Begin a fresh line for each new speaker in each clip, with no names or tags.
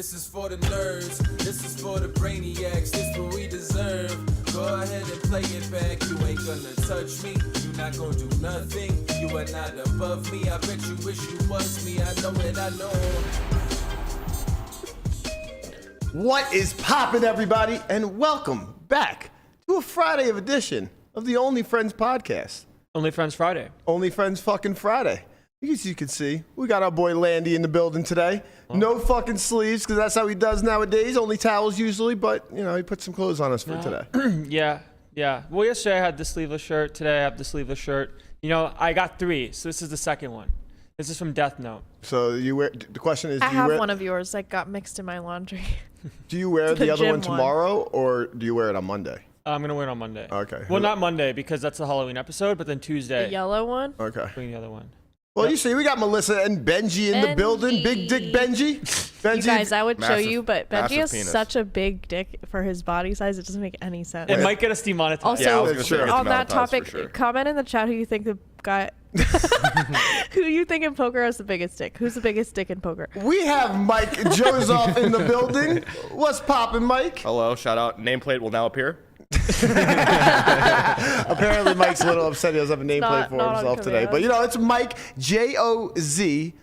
This is for the nerds, this is for the brainiacs, this what we deserve. Go ahead and play it back, you ain't gonna touch me, you not gonna do nothing, you are not above me, I bet you wish you was me, I know it, I know.
What is poppin', everybody, and welcome back to a Friday edition of the Only Friends podcast.
Only Friends Friday.
Only Friends fucking Friday. As you can see, we got our boy Landy in the building today. No fucking sleeves, because that's how he does nowadays. Only towels usually, but, you know, he put some clothes on us for today.
Yeah. Well, yesterday I had the sleeveless shirt. Today I have the sleeveless shirt. You know, I got 3, so this is the second one. This is from Death Note.
So you wear, the question is,
I have one of yours that got mixed in my laundry.
Do you wear the other one tomorrow, or do you wear it on Monday?
I'm going to wear it on Monday.
Okay.
Well, not Monday, because that's the Halloween episode, but then Tuesday.
The yellow one?
Okay.
Bring the other one.
Well, you see, we got Melissa and Benji in the building. Big Dick Benji. Benji.
You guys, I would show you, but Benji has
penis.
such a big dick for his body size. It doesn't make any sense.
It might get us demonetized.
Also,
Yeah,
on that topic, comment in the chat who you think the guy, who you think in poker has the biggest dick. Who's the biggest dick in poker?
We have Mike Jozoff in the building. What's poppin', Mike?
Hello, shout out. Nameplate will now appear.
Apparently, Mike's a little upset he doesn't have a nameplate for himself today. But, you know, it's Mike, Jozoff.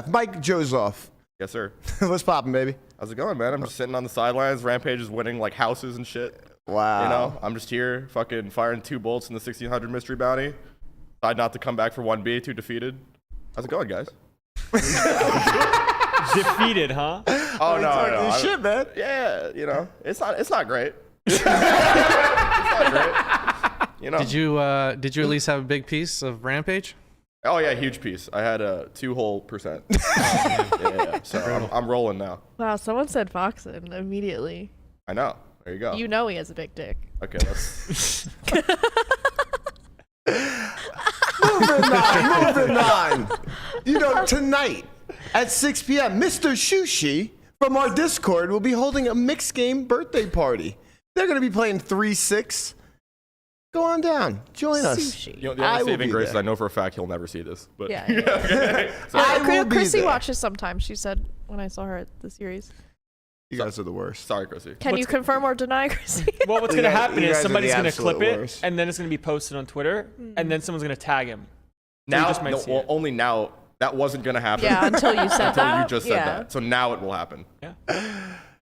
Mike Jozoff.
Yes, sir.
What's poppin', baby?
How's it going, man? I'm just sitting on the sidelines. Rampage is winning like houses and shit.
Wow.
You know, I'm just here fucking firing 2 bolts in the 1600 mystery bounty. Decide not to come back for 1B, 2 defeated. How's it going, guys?
Defeated, huh?
Oh, no.
Shit, man.
Yeah, you know, it's not great. It's not great. You know.
Did you at least have a big piece of Rampage?
Oh yeah, huge piece. I had a 2 whole %. Yeah. So I'm rolling now.
Wow, someone said Foxen immediately.
I know. There you go.
You know he has a big dick.
Okay, let's.
Moving on. You know, tonight at 6 p.m., Mr. Shushi from our Discord will be holding a mixed game birthday party. They're going to be playing 3-6. Go on down. Join us.
Sushi.
You know, the only saving grace is I know for a fact he'll never see this. But
Yeah.
okay. So,
I will be
Chrissy
there.
watches sometimes. She said when I saw her at the series.
You guys are the worst.
sorry, Chrissy.
Can you confirm or deny, Chrissy?
Well, what's going to happen
you
is
guys are
somebody's
the
going to
absolute
clip it,
worst.
and then it's going to be posted on Twitter, and then someone's going to tag him.
Now,
just might see it.
only now. That wasn't gonna happen.
Yeah, until you said
until
that.
you just said that. So now it will happen.
Yeah.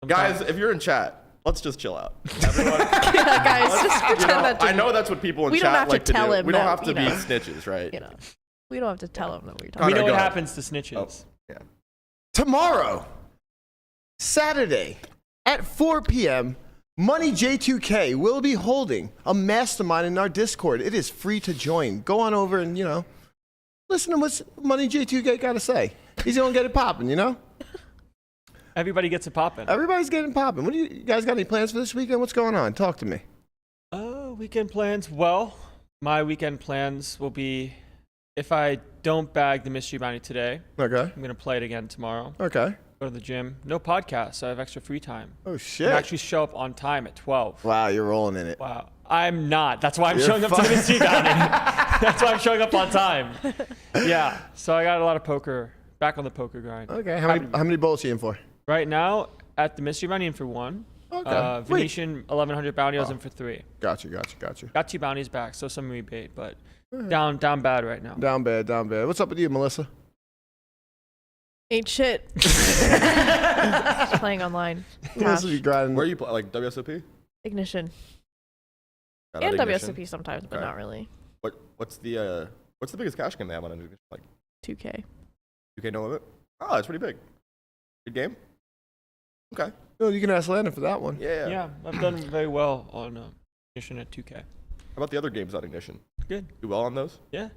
Guys, if you're in chat, let's just chill out. Everyone,
Yeah, guys, just pretend that
I
didn't-
know that's what people in
We don't
chat
have to
like to
tell
do.
him
We don't
that,
have to
you
be
know.
snitches, right?
You know, we don't have to tell him that we're
We
talking.
know
go
what
ahead.
happens to snitches.
Yeah.
Tomorrow, Saturday, at 4 p.m., Money J2K will be holding a mastermind in our Discord. It is free to join. Go on over and, you know, listen to what Money J2K got to say. He's going to get it popping, you know?
Everybody gets it popping.
Everybody's getting popping. What do you guys got any plans for this weekend? What's going on? Talk to me.
Weekend plans. Well, my weekend plans will be if I don't bag the mystery bounty today,
Okay.
I'm going to play it again tomorrow.
Okay.
Go to the gym. No podcast, so I have extra free time.
Oh,
I
shit.
can actually show up on time at 12.
Wow, you're rolling in it.
Wow. I'm not. That's why I'm
You're
showing up to the mystery bounty. That's why I'm showing up on time. Yeah. So I got a lot of poker, back on the poker grind.
Okay. How many bowls you in for?
Right now, at the mystery bounty, in for 1.
Okay.
Venetian 1100 bounty, I was in for 3.
Got you.
Got 2 bounties back, so some rebate, but down bad right now.
Down bad. What's up with you, Melissa?
Ain't shit. Playing online.
Melissa, you grinding.
Where are you like WSOP?
Ignition.
Shout out
And
Ignition.
WSOP sometimes, but
Okay.
not really.
What's the biggest cash game they have on Ignition? Like
2K.
2K no limit? Oh, that's pretty big. Good game. Okay.
Oh, you can ask Landon for that one.
Yeah.
Yeah, I've done very well on Ignition at 2K.
How about the other games on Ignition?
Good.
Do well on those?
Yeah.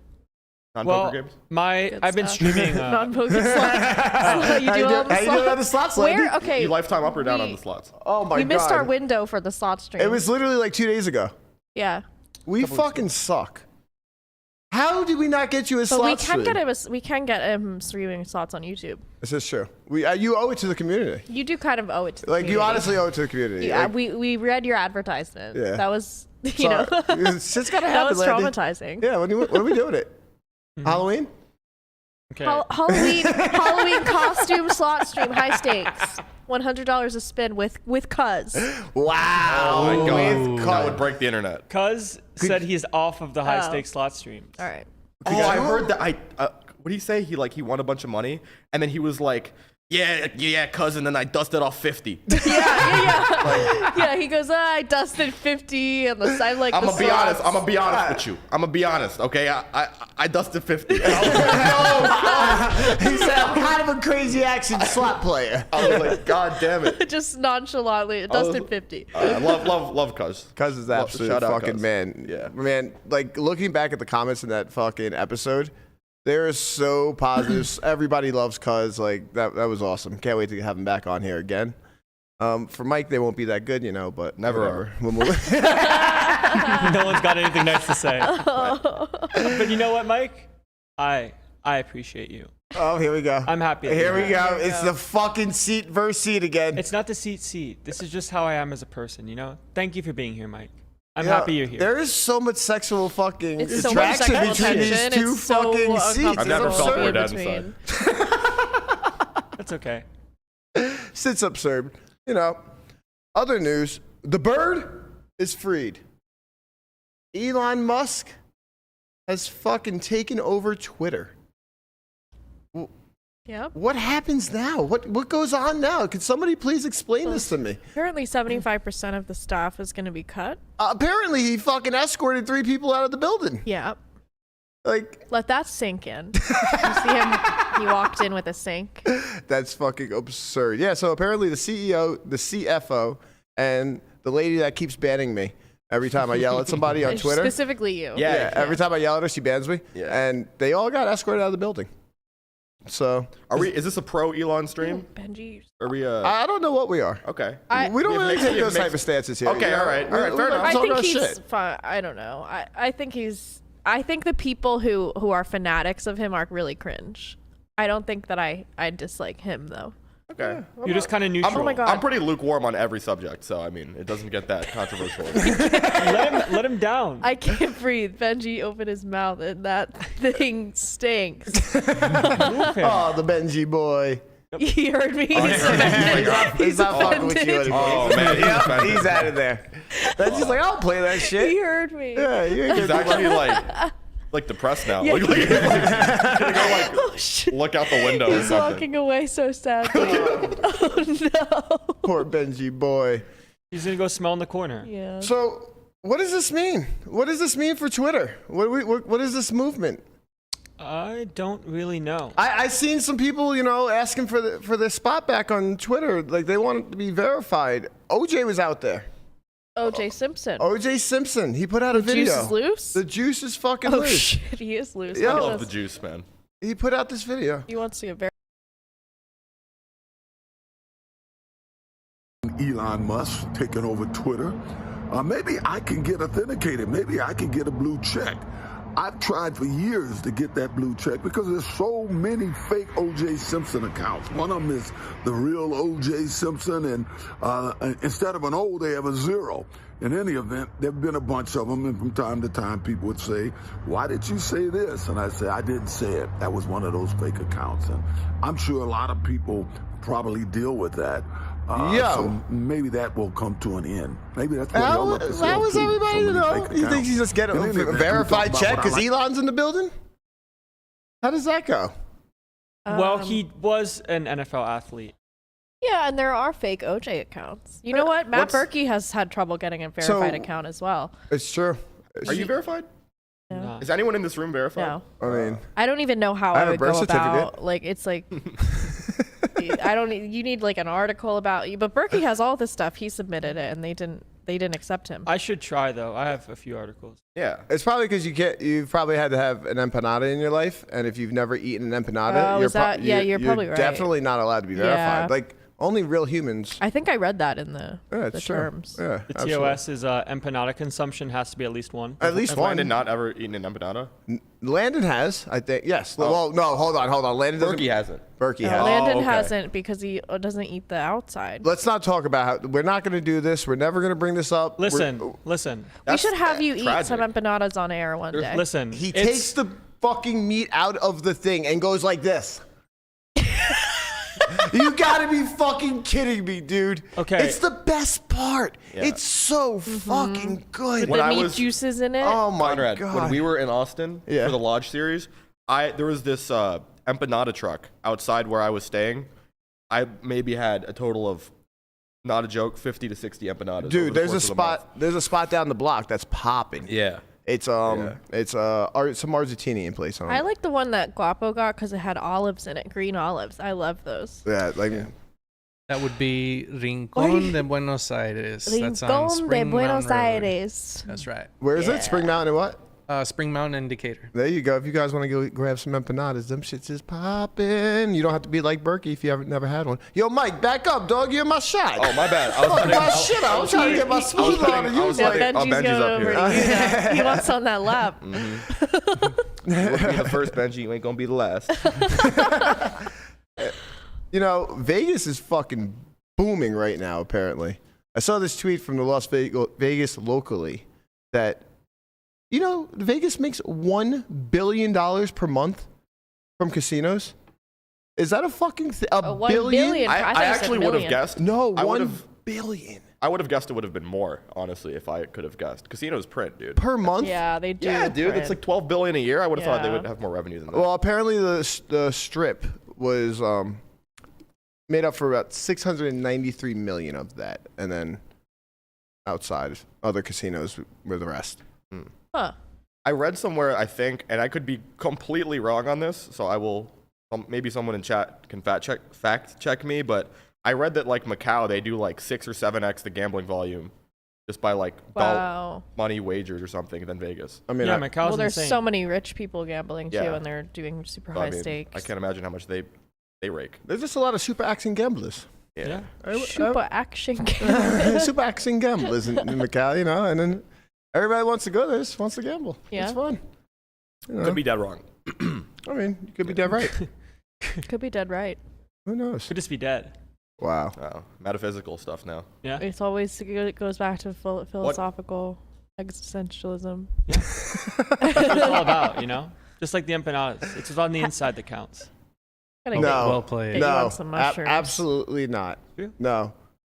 Non-poker games?
Good
I've been
stuff.
streaming.
Non-poker slots. You do all the
How you doing on the
slots.
slots, Landon?
Where? Okay.
You lifetime up or down on
we-
the slots?
Oh, my
We
God.
missed our window for the slot stream.
It was literally like 2 days ago.
Yeah.
We fucking suck. How did we not get you a
But
slot
we can
stream?
get him. We can get him streaming slots on YouTube.
This is true. You owe it to the community.
You do kind of owe it to the
Like, you
community.
honestly owe it to the community.
Yeah,
Like,
we read your advertisement.
Yeah.
That was, you know,
sorry. Shit's gotta
that
happen,
was
Landy.
traumatizing.
Yeah, what are we doing it? Halloween?
Okay.
Halloween costume slot stream, high stakes. $100 a spin with cuz.
Wow.
Oh my god,
With
that
Cuz.
would break the internet.
Cuz said he's off of the high stakes slot streams.
All right.
Oh, I heard that. What did he say? He won a bunch of money, and then he was like, "Yeah, cousin." And I dusted off 50.
Yeah, he goes, I dusted 50 on the side like
I'm
the
gonna be honest.
slots.
I'm gonna be honest with you. I'm gonna be honest. Okay, I dusted 50.
He said, I'm kind of a crazy action slot player.
I was like, God damn it.
Just nonchalantly, dusted 50.
Love Cuz.
Cuz is absolute
Shout out
fucking
Cuz.
man.
Yeah.
Man, like looking back at the comments in that fucking episode, they're so positive. Everybody loves Cuz. Like that was awesome. Can't wait to have him back on here again. For Mike, they won't be that good, but
Never
whatever.
No one's got anything nice to say. But you know what, Mike? I appreciate you.
Oh, here we go.
I'm happy.
Here we go. It's the fucking seat versus seat again.
It's not the seat. This is just how I am as a person, Thank you for being here, Mike. I'm
Yeah,
happy you're here.
There is so much sexual fucking
It's so much
attraction
sexual
between these
tension.
two
It's so
fucking seats.
uncomfortable
I've never
It's
felt
to be
more
in
dead
between.
That's okay.
Sits absurd. Other news. The bird is freed. Elon Musk has fucking taken over Twitter.
Yep.
What happens now? What goes on now? Could somebody please explain this to me?
Apparently 75% of the staff is going to be cut.
Apparently he fucking escorted 3 people out of the building.
Yeah.
Like,
Let that sink in. You see him? He walked in with a sink.
that's fucking absurd. Yeah, so apparently the CEO, the CFO, and the lady that keeps banning me every time I yell at somebody on Twitter.
Specifically you.
Yeah, every time I yell at her, she bans me.
Yeah.
And they all got escorted out of the building. So
Is this a pro Elon stream?
Benji.
Are we
I don't know what we are.
okay.
We don't really take those
mixed-
type of stances here.
Okay, all right, fair enough.
I
Talk
think
about
he's
shit.
fine. I don't know. I think the people who are fanatics of him are really cringe. I don't think that I dislike him though.
Okay.
You're just kind of neutral.
Oh my God.
I'm pretty lukewarm on every subject, so I mean, it doesn't get that controversial.
Let him down.
I can't breathe. Benji opened his mouth and that thing stinks.
Move him.
Oh, the Benji boy.
He heard me. He's
yeah.
He's not fucking with you
offended.
anymore.
Oh, man, he's
Yep,
offended.
he's out of there. Benji's like, I'll play that
He
shit.
heard me.
Yeah, you ain't
He's
gonna do
actually like depressed now.
Yeah.
Like, gonna go,
Oh shit.
look out the window or
He's
something.
walking away so sadly. Oh no.
Poor Benji boy.
He's gonna go smell in the corner.
Yeah.
So, what does this mean? What does this mean for Twitter? What is this movement?
I don't really know.
I seen some people, asking for their spot back on Twitter. Like they want it to be verified. OJ was out there.
OJ Simpson.
OJ Simpson. He put out a video.
Juice is loose?
The juice is fucking
Oh
loose.
shit, he is loose.
Yeah.
I
Look at
love the
this.
juice, man.
He put out this video.
You want to see a very
Elon Musk taking over Twitter. Maybe I can get authenticated. Maybe I can get a blue check. I've tried for years to get that blue check because there's so many fake OJ Simpson accounts. One of them is the real OJ Simpson, and instead of an O, they have a 0. In any event, there have been a bunch of them, and from time to time, people would say, why did you say this? And I say, I didn't say it. That was one of those fake accounts. And I'm sure a lot of people probably deal with that. So maybe that will come to an end. Maybe that's what y'all up to say.
How is everybody to know? You think he's just getting a verified check because Elon's in the building? How does that go?
Well, he was an NFL athlete.
Yeah, and there are fake OJ accounts. You know what? Matt Berkey has had trouble getting a verified account as well.
It's true.
Are you verified?
No.
Nah.
Is anyone in this room verified?
No.
I mean,
I don't even know how
I have
I
a
would
birth
go
certificate.
about. Like, it's like, I don't. You need like an article about you. But Berkey has all this stuff. He submitted it, and they didn't accept him.
I should try though. I have a few articles.
Yeah.
it's probably because you've probably had to have an empanada in your life, and if you've never eaten an empanada,
Oh,
you're,
is that- yeah, you're probably right.
definitely not allowed to be verified.
Yeah.
Like only real humans.
I think I read that in the
It's true.
terms.
Yeah,
The
absolutely.
TOS is empanada consumption has to be at least one.
At least
Has
one.
Landon not ever eaten an empanada?
Landon has, I think. Yes. Well, no, hold on. Landon doesn't.
Berkey hasn't.
Berkey
No,
has.
Landon
okay.
hasn't because he doesn't eat the outside.
Let's not talk about how we're not going to do this. We're never going to bring this up.
Listen.
We
That's
should have you eat
tragic.
some empanadas on air one day.
Listen.
He
it's-
takes the fucking meat out of the thing and goes like this. You gotta be fucking kidding me, dude.
Okay.
It's the best part.
Yeah.
It's so fucking good.
When
the
I
meat
was-
juices in it.
Oh my
Conrad,
god.
when we were in Austin
Yeah.
for the Lodge series, there was this empanada truck outside where I was staying. I maybe had a total of, not a joke, 50 to 60 empanadas. over
Dude,
the
there's a
course of the month.
spot. There's a spot down the block that's popping.
Yeah.
It's some Argentinian place.
I like the one that Guapo got because it had olives in it, green olives. I love those.
Yeah, like
That would be Rincón de Buenos Aires. That's on
Rincón de
Spring
Buenos
Mountain Road.
Aires.
That's right.
where is it? Spring Mountain and what?
Spring Mountain Indicator.
There you go. If you guys want to go grab some empanadas, them shits is popping. You don't have to be like Berkey if you haven't never had one. Yo, Mike, back up, dog. You're my shot.
Oh, my bad. I was
Fuck my shit. I was trying to get my smooth on and you was
Yeah,
like,
Benji's
Benji's going
up
over
here.
to you now. He wants on that lap.
You'll be the first, Benji. You ain't gonna be the last.
you know, Vegas is fucking booming right now, apparently. I saw this tweet from the Las Vegas locally that, you know, Vegas makes $1 billion per month from casinos. Is that a fucking a
1
billion?
billion.
I
thought you said
actually would have
million.
guessed.
No,
I
1
would've-
billion
I would have guessed it would have been more, honestly, if I could have guessed. Casinos print, dude.
per month.
Yeah, they do.
Yeah, dude, it's like 12 billion a year. I would have thought they
Yeah.
would have more revenue than that.
Well, apparently the strip was made up for about 693 million of that, and then outside other casinos were the rest.
Huh.
I read somewhere, I think, and I could be completely wrong on this, so I will. Maybe someone in chat can fact check me, but I read that like Macau, they do like 6 or 7x the gambling volume just by like
Wow.
money wagers or something than Vegas.
I mean,
Yeah,
I,
Macau's
Well, there's
insane.
so many rich people gambling too,
Yeah.
and they're doing super
So,
high
I mean,
stakes.
I can't imagine how much they rake.
there's just a lot of super action gamblers.
Yeah.
Super action.
Super action gamblers in Macau, you know, and then everybody wants to go there, just wants to gamble.
Yeah.
It's fun. You know?
Could be dead wrong.
I mean, you could be dead right.
Could be dead right.
Who knows?
Could just be dead.
Wow.
Metaphysical stuff now.
Yeah.
It's always it goes back to philosophical existentialism.
That's what it's all about, you know? Just like the empanadas. It's on the inside that counts.
Gotta
No.
get-
Well played.
Get you
No,
on some mushrooms.
absolutely not.
Yeah.
No.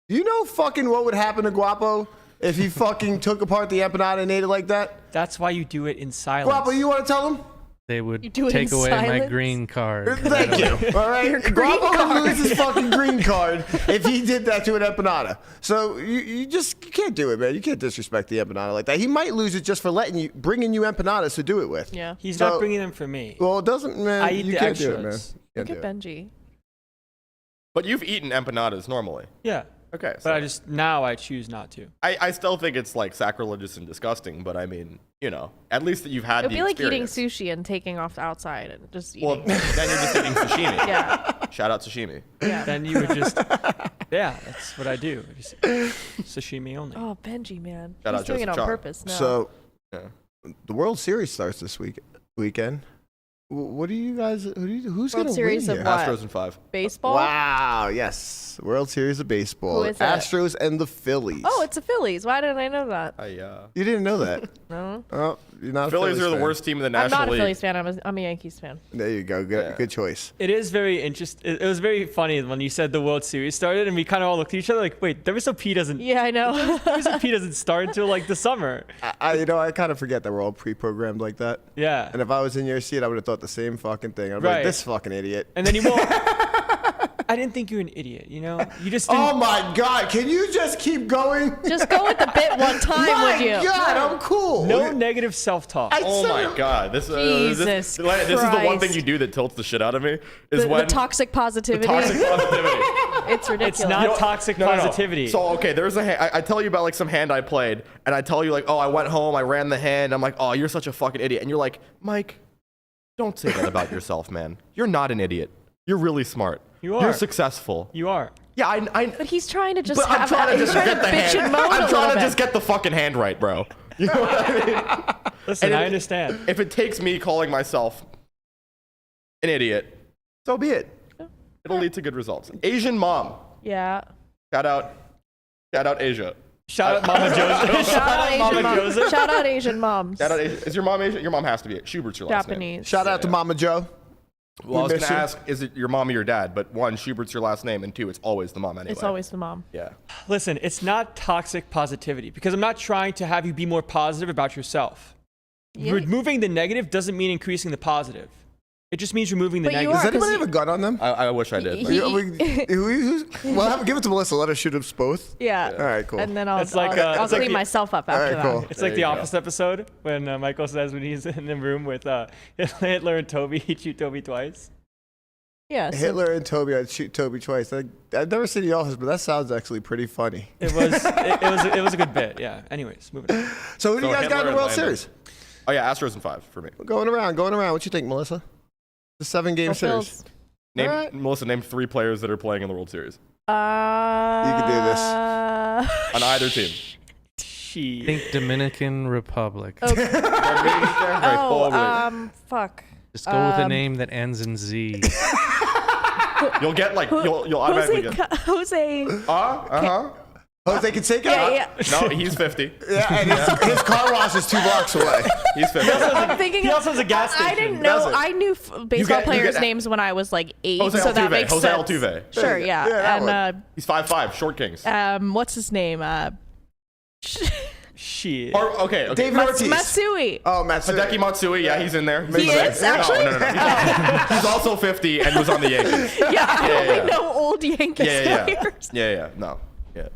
Do you know fucking what would happen to Guapo if he fucking took apart the empanada and ate it like that?
That's why you do it in silence.
Guapo, you want to tell him?
They
You
would
do it
take
in
away my
silence?
green card.
Thank you. All right.
Your green
Guapo would
card.
lose his fucking green card if he did that to an empanada. So you can't do it, man. You can't disrespect the empanada like that. He might lose it just for bringing you empanadas to do it with.
Yeah.
He's
So-
not bringing them for me.
Well, it doesn't, man.
I eat
you
the
can't do it, man.
extras.
You
Look
can't
at
do it.
Benji.
But you've eaten empanadas normally.
Yeah.
Okay.
But I choose not to.
I still think it's like sacrilegious and disgusting, but I mean, you know, at least that you've had
It'd
the
be like eating
experience.
sushi and taking off the outside and just eating.
Well, then you're just eating sashimi.
yeah.
Shout out sashimi.
Yeah.
Then you would just, yeah, that's what I do. Just sashimi only.
Oh, Benji, man.
Shout
He's
out
doing it
Joseph
on
Chong.
purpose now.
So
Yeah.
the World Series starts this weekend. What do you guys? Who's
World
gonna
Series
win
of
here?
what?
Astros in 5.
Baseball?
Wow! Yes, World Series of Baseball.
Who is it?
Astros and the Phillies.
Oh, it's the Phillies. Why didn't I know that?
You didn't know that?
No.
Oh, you're not. A
Phillies are the
fan.
worst team in the
I'm
National
not a
League.
Phillies fan. I'm a Yankees fan.
There you go. Good,
Yeah.
good choice.
It is very interesting. It was very funny when you said the World Series started, and we kind of all looked at each other like, "Wait, WSOP doesn't.
Yeah, I know.
WSOP doesn't start until like the summer."
I kind of forget that we're all pre-programmed like that.
Yeah.
And if I was in your seat, I would have thought the same fucking thing. I'd be
Right.
like, this fucking idiot.
And then you won't. I didn't think you were an idiot. You know, you just didn't.
Oh my God! Can you just keep going?
Just go with the bit one time,
My
would you?
God, I'm cool.
No negative self-talk.
Oh my God! This
Jesus
this is the one thing
Christ.
you do that tilts the shit out of me is
The
when
toxic positivity.
toxic positivity.
It's ridiculous.
It's not toxic
No.
positivity.
So okay, there's I tell you about like some hand I played, and I tell you like, oh, I went home, I ran the hand. I'm like, oh, you're such a fucking idiot, and you're like, Mike, don't say that about yourself, man. You're not an idiot. You're really smart.
You are.
You're successful.
You are.
Yeah, I
But he's trying to just
but I'm
have.
trying to
He's
just
trying
get
to
the
bitch
hand.
and moan a
I'm
little
trying to
bit.
just get the fucking hand right, bro. You know what I mean?
Listen,
And
I
it-
understand.
If it takes me calling myself an idiot, so be it. It'll lead to good results. Asian mom.
Yeah.
Shout out Asia.
Shout out Mama Joseph.
Shout out Asian
Mama
moms.
Joseph.
Shout out Asian moms.
Shout out Asian. Is your mom Asian? Your mom has to be. Schubert's your last name.
Japanese.
Shout out to Mama Joe.
Well, I was
miss
going to
you.
ask, is it your mom or your dad? But one, Schubert's your last name, and two, it's always the mom anyway.
It's always the mom.
Yeah.
Listen, it's not toxic positivity because I'm not trying to have you be more positive about yourself.
Yeah.
Removing the negative doesn't mean increasing the positive. It just means removing the
But you
negative.
Does
are-
anybody
'cause
have a gun on them?
I wish I did.
Well, give it to Melissa. Let her shoot us both.
Yeah.
All right, cool.
And then I'll,
It's like,
I'll
it's like
clean
the-
myself up
All
after
right,
that.
cool.
It's like
There
the
you go.
Office episode when Michael says when he's in the room with Hitler and Toby, he shoot Toby twice.
Yeah. So
Hitler and Toby, I'd shoot Toby twice. I've never seen The Office, but that sounds actually pretty funny.
It was a good bit. Yeah. Anyways, moving on.
So who do you
So
guys got in
Hitler
the World
and Landon.
Series?
Oh, yeah, Astros in 5 for me.
Going around. What you think, Melissa? The 7-game
go
series.
Phils.
Name,
All right.
Melissa, name 3 players that are playing in the World Series
can do this.
on either team.
She.
I think Dominican Republic.
Okay. Fuck.
Just go with a name that ends in Z.
You'll get like you'll automatically get.
Jose.
Jose Canseco?
Yeah.
No, he's 50.
Yeah, and his car wash is 2 blocks away.
He's 50.
I'm thinking.
He also has a gas
I
station.
didn't know.
Does it?
I knew baseball
you
players'
get-
names when I was like 8,
Jose
so that
Altuve.
makes
Jose
sense.
Altuve.
Sure. Yeah.
Yeah, that
And
He's 5'5", short kings.
what's his name?
She.
Okay.
David Ortiz.
Matsui.
Oh, Matsui.
Hideki Matsui, yeah, he's in there.
He is, actually?
No. He's also 50 and was on the Yankees.
Yeah, I only
yeah.
know old Yankees
Yeah.
players.
Yeah. No. Yeah.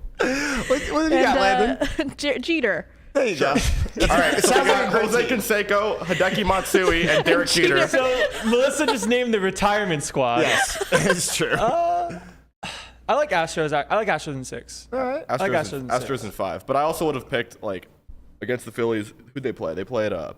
What have you got, Landon?
Jeter.
There you go.
All right.
It
So we
sounds like
got
a great
Jose
team.
Canseco, Hideki Matsui, and Derek Jeter.
So Melissa just named the retirement squad.
Yes, it's true.
I like Astros. I like Astros in 6.
All right.
like
Astros in 5. But I also would have picked like against the Phillies. Who'd they play? They played I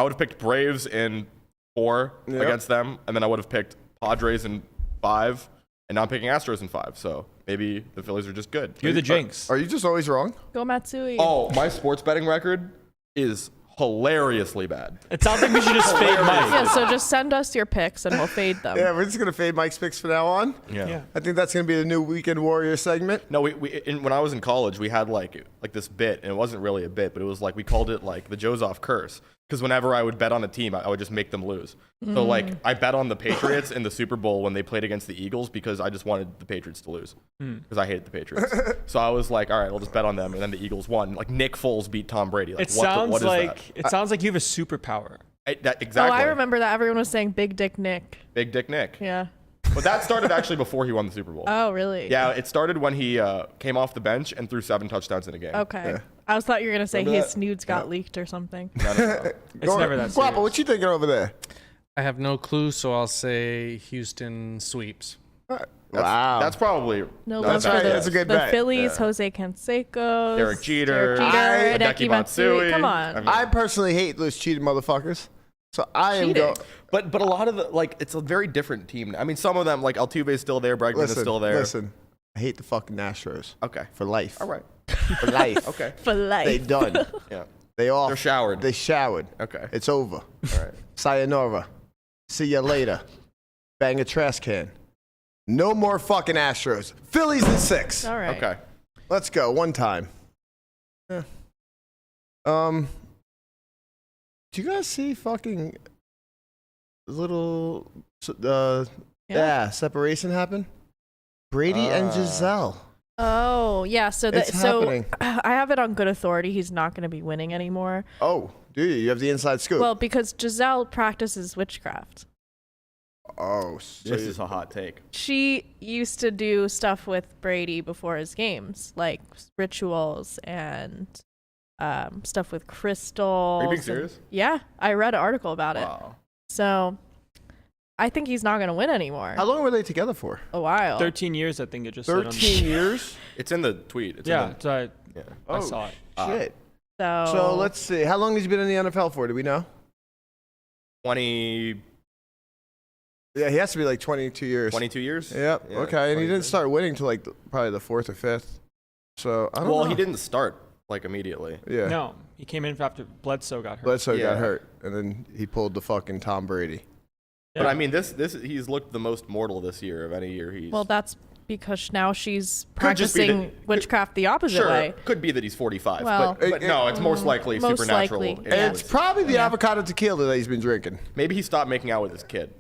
would have picked Braves in 4
Yep.
against them, and then I would have picked Padres in 5, and now I'm picking Astros in 5. So maybe the Phillies are just good.
You're the jinx.
Are you just always wrong?
Go Matsui.
Oh, my sports betting record is hilariously bad.
It sounds like we should just fade Mike.
Yeah, so just send us your picks and we'll fade them.
Yeah, we're just gonna fade Mike's picks from now on.
Yeah.
I think that's gonna be the new Weekend Warrior segment.
No, when I was in college, we had like this bit, and it wasn't really a bit, but it was like we called it like the Jozoff curse. Because whenever I would bet on a team, I would just make them lose. So like I bet on the Patriots in the Super Bowl when they played against the Eagles because I just wanted the Patriots to lose because I hated the Patriots. So I was like, all right, I'll just bet on them, and then the Eagles won. Like Nick Foles beat Tom Brady. Like,
It
what
sounds
is
like
that?
it sounds like you have a superpower.
Exactly.
Oh, I remember that everyone was saying Big Dick Nick.
Big Dick Nick.
Yeah.
But that started actually before he won the Super Bowl.
Oh, really?
Yeah, it started when he came off the bench and threw 7 touchdowns in a game.
Okay. I thought you were going to say
Remember
his
that?
nudes got leaked or something.
No.
It's never that serious.
Guapo, what you thinking over there?
I have no clue, so I'll say Houston sweeps.
Wow.
That's probably
No
that's
love
right.
for the,
That's a good
the
bet.
Phillies, Jose Canseco,
Derek Jeter,
Hideki Matsui. Come on.
I mean,
I personally hate those cheated motherfuckers. So I am
Cheating?
going.
but a lot of the like it's a very different team. I mean, some of them like Altuve's still there, Bregman is still there.
Listen, I hate the fucking Astros.
Okay.
For life.
All right.
For life.
Okay.
For life.
They done.
Yeah.
They off.
They're showered.
They showered.
Okay.
It's over.
All right.
Sayonara. See ya later. Bang a trash can. No more fucking Astros. Phillies in 6.
All right.
Okay.
Let's go. One time. Yeah. Do you guys see fucking little separation happen? Brady and Gisele.
Oh, yeah. So
It's happening.
I have it on good authority. He's not going to be winning anymore.
Oh, do you? You have the inside scoop.
Well, because Gisele practices witchcraft.
oh, so
This is a hot take.
She used to do stuff with Brady before his games, like rituals and stuff with crystals.
Are you being
and-
serious?
Yeah, I read an article about it.
Wow.
So I think he's not going to win anymore.
how long were they together for?
A while.
13 years, I think it just said on
13 years?
It's in the tweet. It's
Yeah,
In
so I
the, yeah.
I saw it.
Shit.
So,
So let's see. How long has he been in the NFL for? Do we know?
22
Yeah, he has to be like 22 years.
years.
Yep.
Yeah,
okay. And he
23.
didn't start winning till like probably the 4th or 5th. So I don't know.
Well, he didn't start like immediately.
Yeah.
No, he came in after Bledsoe got hurt.
Bledsoe
Yeah.
got hurt, and then he pulled the fucking Tom Brady.
Yeah.
But I mean, this he's looked the most mortal this year of any year he's.
well, that's because now she's
Could just be
practicing witchcraft the opposite
Sure,
way.
could be that he's 45,
Well,
but no, it's most likely
most
supernatural.
likely,
influence.
It's probably the avocado tequila that he's been drinking.
Maybe he stopped making out with his kid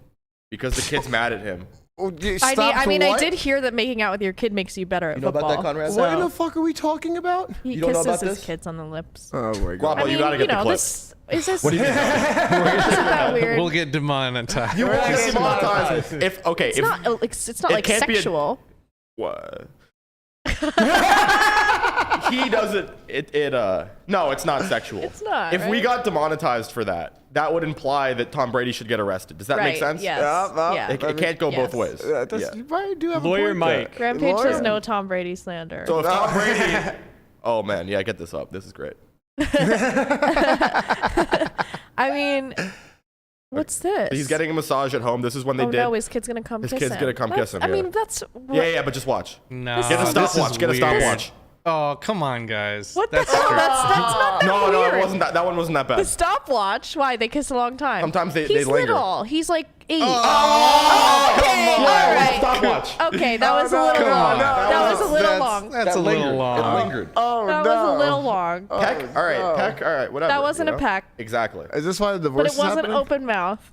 because the kid's mad at him.
I mean, I did hear that making out with your kid makes you better at
You know
football.
about that, Conrad?
What in the fuck are we talking about?
He
You don't know
kisses
about
his
this?
kids on the lips.
Oh my god.
Rob,
I mean,
you gotta get the clip.
this is this.
What do you mean?
Isn't that weird?
We'll get demonetized.
You will get
demonetized.
demonetized. If okay,
it's
if
not. It's not
it
like
can't be a-
sexual.
what? He doesn't. No, it's not sexual.
It's not,
If we
right?
got demonetized for that, that would imply that Tom Brady should get arrested. Does that make
Right,
sense?
yes.
Yeah,
Yeah.
It can't go both
Yes.
ways.
That's, You probably do have
Lawyer
a point there.
Mike.
Rampage
Lawyer?
says no Tom Brady slander.
So if Tom Brady, oh man, yeah, get this up. This is great.
I mean, what's this?
He's getting a massage at home. This is when they
Oh
did.
no, his kid's gonna come
His
kiss
kid's
him.
gonna come kiss him,
I
yeah.
mean, that's
Yeah, but just watch.
No,
This
Get a
is-
stopwatch. Get a
weird.
stopwatch.
Oh, come on, guys.
What the
That's
hell?
strange.
That's not that
No,
weird.
it wasn't that. That one wasn't that
The
bad.
stopwatch. Why they kiss a long time?
Sometimes they
He's
linger.
little. He's like 8.
Oh,
okay,
come
all
on.
right.
Stopwatch.
Okay, that was a little
Come
long.
on.
That was a little long.
That's a little long.
It lingered.
Oh
That
no.
was a little long.
Peck. All right.
no.
Peck. All right. Whatever.
That wasn't
you
a
know?
peck,
Exactly.
Is this why the
but
divorce
it wasn't
happening?
open mouth.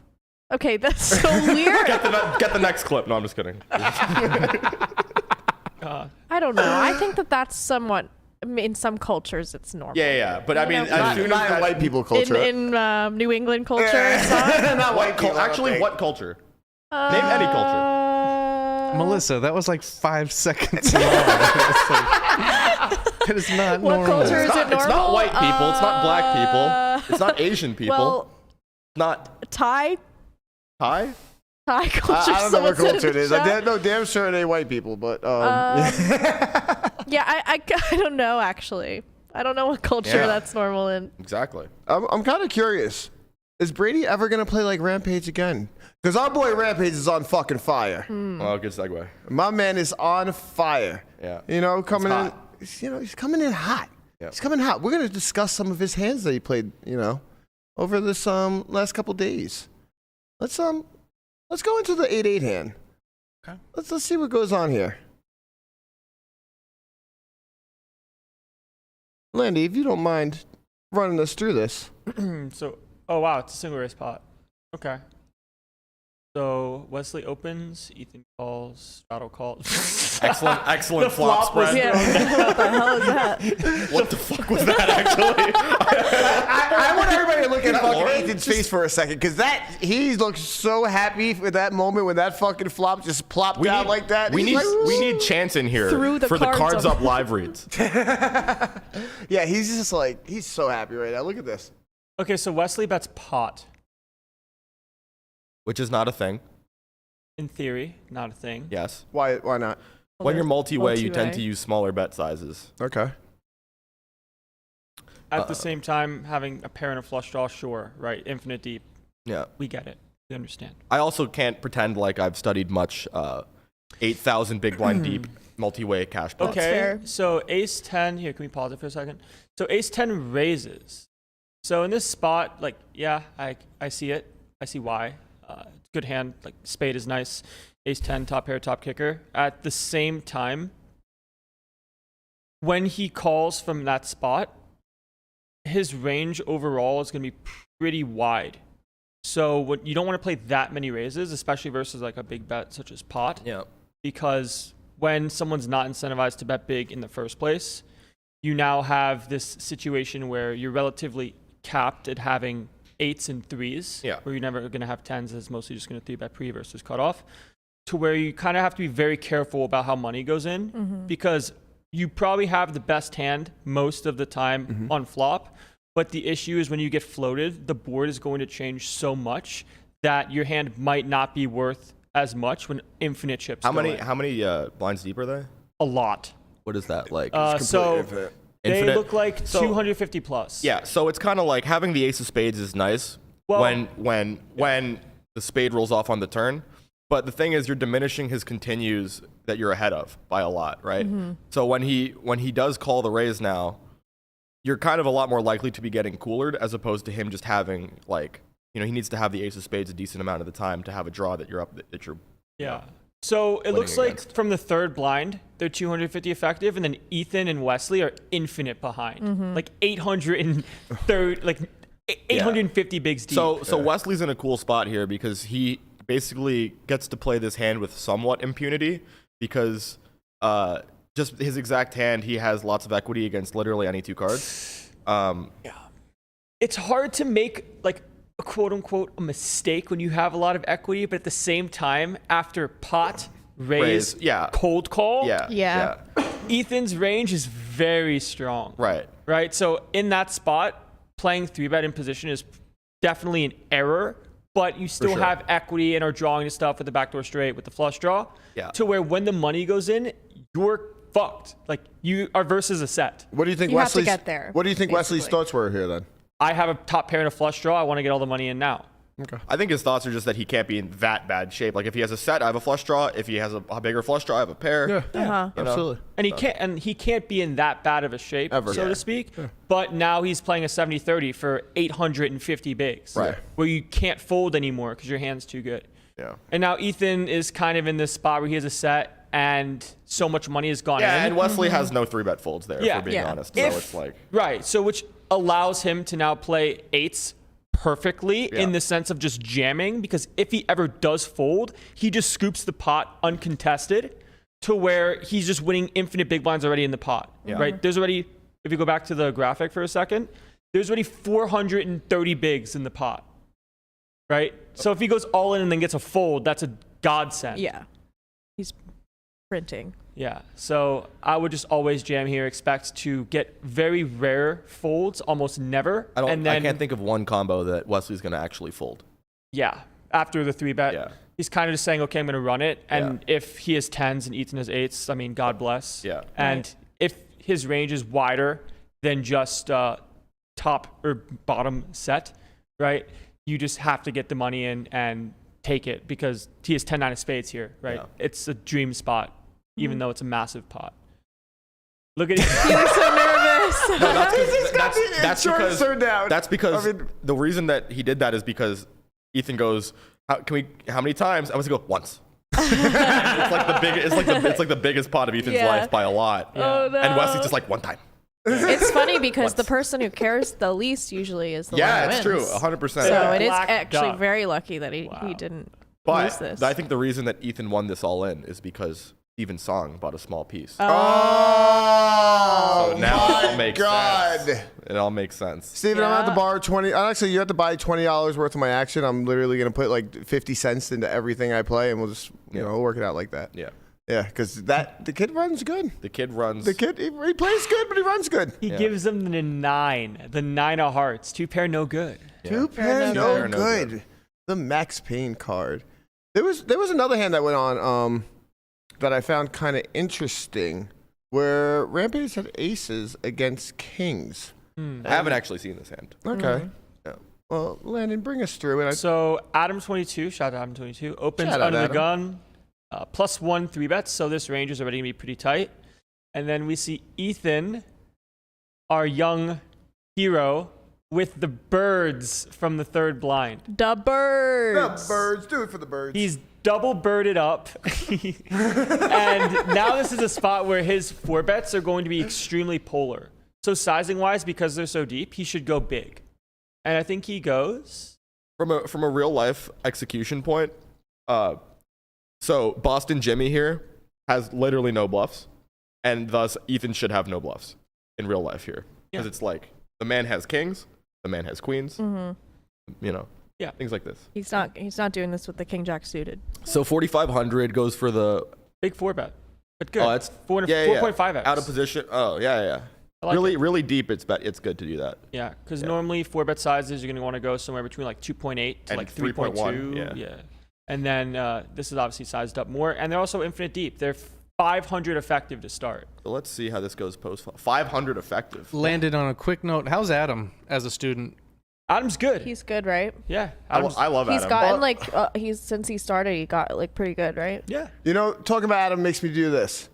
Okay, that's so weird.
Get the next clip. No, I'm just kidding.
I don't know. I think that that's somewhat. In some cultures, it's normal.
Yeah. But I mean,
know,
as soon as
Not in
that,
white people culture.
In New England culture, it's not.
Not
what
white people, I don't
actually,
think.
what culture? Name any culture.
Melissa, that was like 5 seconds long. It's like, that is not
What
normal.
culture is it normal?
It's not white people. It's not black people. It's not Asian people.
Well,
It's not
Thai
Thai.
culture.
I don't know what
someone said
culture
in
it is.
the
I
chat.
no, damn sure it ain't white people, but
Yeah, I don't know actually. I don't know what culture
Yeah.
that's normal in.
Exactly.
I'm kind of curious. Is Brady ever gonna play like Rampage again? Because our boy Rampage is on fucking fire.
Oh, good segue.
My man is on fire.
Yeah.
You know, coming in.
hot.
He's coming in hot.
Yep.
He's coming hot. We're gonna discuss some of his hands that he played. You know, over this last couple days. Let's go into the 8-8 hand.
Okay.
Let's see what goes on here. Landy, if you don't mind running us through this.
So, oh wow, it's a single race pot. Okay. So Wesley opens, Ethan calls, Straddle calls.
Excellent flop
was-
spread.
What the hell is that?
What the fuck was that actually?
I want everybody to look at fucking
Lauren?
Ethan's face for a second, because he looks so happy with that moment when that fucking flop just plopped down like that.
We
He's
need
like,
we need Chance in here
Threw the
for the
cards
cards
up.
up live reads.
yeah, he's just like, he's so happy right now. Look at this.
Okay, so Wesley bets pot.
Which is not a thing.
In theory, not a thing.
Yes.
Why not?
When you're multi-way, you tend
multi-way.
to use smaller bet sizes.
Okay.
At the same time, having a pair and a flush draw, sure, right? Infinite deep.
Yeah.
We get it. We understand.
I also can't pretend like I've studied much 8,000 big blind deep multi-way cash pots.
Okay,
fair.
so ace 10, here, can we pause it for a second? So ace 10 raises. So in this spot, like, yeah, I see it. I see why. Good hand, like spade is nice. Ace 10, top pair, top kicker. At the same time, when he calls from that spot, his range overall is going to be pretty wide. So you don't want to play that many raises, especially versus like a big bet such as pot.
Yeah.
Because when someone's not incentivized to bet big in the first place, you now have this situation where you're relatively capped at having 8s and 3s,
Yeah.
where you're never going to have 10s. It's mostly just going to 3-bet pre versus cutoff, to where you kind of have to be very careful about how money goes in, because you probably have the best hand most of the time on flop, but the issue is when you get floated, the board is going to change so much that your hand might not be worth as much when infinite chips
How
go
many
in.
blinds deep are they?
A lot.
What is that like?
So
infinite.
they
Infinite?
look like
So-
250 plus.
Yeah, so it's kind of like having the ace of spades is nice
Well-
when the spade rolls off on the turn. But the thing is, you're diminishing his continues that you're ahead of by a lot, right? So when he does call the raise now, you're kind of a lot more likely to be getting coolered as opposed to him just having like, he needs to have the ace of spades a decent amount of the time to have a draw that you're up that you're.
Yeah. So it looks like
against.
from the third blind, they're 250 effective, and then Ethan and Wesley are infinite behind, like 830, like 850 bigs deep.
So Wesley's in a cool spot here because he basically gets to play this hand with somewhat impunity because just his exact hand, he has lots of equity against literally any 2 cards.
It's hard to make like a quote unquote a mistake when you have a lot of equity, but at the same time, after pot, raise, cold call,
Yeah.
Ethan's range is very strong. Right. So in that spot, playing 3-bet in position is definitely an error, but you still have equity and are drawing the stuff with the backdoor straight with the flush draw. To where when the money goes in, you're fucked. Like you are versus a set.
What do you think
You have to
Wesley's
get there,
What do you think Wesley's
basically.
thoughts were here then?
I have a top pair and a flush draw. I want to get all the money in now.
Okay.
I think his thoughts are just that he can't be in that bad shape. Like if he has a set, I have a flush draw. If he has a bigger flush draw, I have a pair.
Yeah.
You know?
Absolutely.
And he can't be in that bad of a shape,
Ever.
so to speak. But now he's playing a 70-30 for 850 bigs.
Right.
Where you can't fold anymore because your hand's too good.
Yeah.
And now Ethan is kind of in this spot where he has a set and so much money has gone in.
And Wesley has no 3-bet folds there, if we're being honest. So it's like...
Right. So which allows him to now play 8s perfectly in the sense of just jamming, because if he ever does fold, he just scoops the pot uncontested to where he's just winning infinite big blinds already in the pot. Right. There's already, if you go back to the graphic for a second, there's already 430 bigs in the pot. Right. So if he goes all in and then gets a fold, that's a godsend.
Yeah. He's printing.
Yeah, so I would just always jam here, expect to get very rare folds, almost never.
I
and then,
can't think of one combo that Wesley's going to actually fold.
Yeah, after the 3-bet, he's kind of just saying, okay, I'm going to run it. And if he has 10s and Ethan has 8s, I mean, God bless.
Yeah.
And if his range is wider than just top or bottom set, right, you just have to get the money in and take it because he has 10-9 of spades here, right?
Yeah.
It's a dream spot. Even though it's a massive pot. Look at him.
He looks so nervous.
That's because the reason that he did that is because Ethan goes, how many times? I was going to go once. it's like the biggest pot of Ethan's life by a lot.
Oh, no.
And Wesley's just like one time.
It's funny because the person who cares the least usually is the one who
it's
wins.
true. 100%.
So it is
Black
actually
duck.
very lucky that he didn't lose this.
But I think the reason that Ethan won this all in is because Steven Song bought a small piece.
Oh,
So now it all makes
God.
sense. It all makes sense.
Steven, I'm at the bar 20. Actually, you have to buy $20 worth of my action. I'm literally going to put like 50 cents into everything I play, and we'll just, we'll work it out like that.
Yeah.
Yeah, because the kid runs good.
The kid runs.
The kid, he plays good, but he runs good.
He gives them the 9 of hearts. 2 pair, no good.
Two pair, no good. The Max Payne card. There was another hand that went on that I found kind of interesting, where Rampage had aces against kings.
I haven't actually seen this hand.
Okay.
Yeah.
Well, Landon, bring us through it.
So Adam22, shout out Adam22, opens
Shout out
under the
Adam.
gun, +1 3-bets. So this range is already going to be pretty tight. And then we see Ethan, our young hero, with the birds from the third blind.
The birds.
The birds. Do it for the birds.
He's double birded up. And now this is a spot where his 4-bets are going to be extremely polar. So sizing wise, because they're so deep, he should go big. And I think he goes.
From a real life execution point, so Boston Jimmy here has literally no bluffs, and thus Ethan should have no bluffs in real life here. Because it's like the man has kings, the man has queens, things like this.
He's not doing this with the king jack suited.
So 4,500 goes for the
Big 4-bet. But good.
Oh, that's
4.5x.
out of position. Oh yeah.
I like
Really deep. It's good to do that.
Yeah, because normally 4-bet sizes, you're going to want to go somewhere between like 2.8 to
And
like
3.1,
3.2. Yeah. And then this is obviously sized up more. And they're also infinite deep. They're 500 effective to start.
So let's see how this goes post 500 effective.
Landed on a quick note. How's Adam as a student?
Adam's good.
He's good, right?
Yeah.
I love
He's
Adam.
gotten since he started, he got like pretty good, right?
Yeah.
Talking about Adam makes me do this.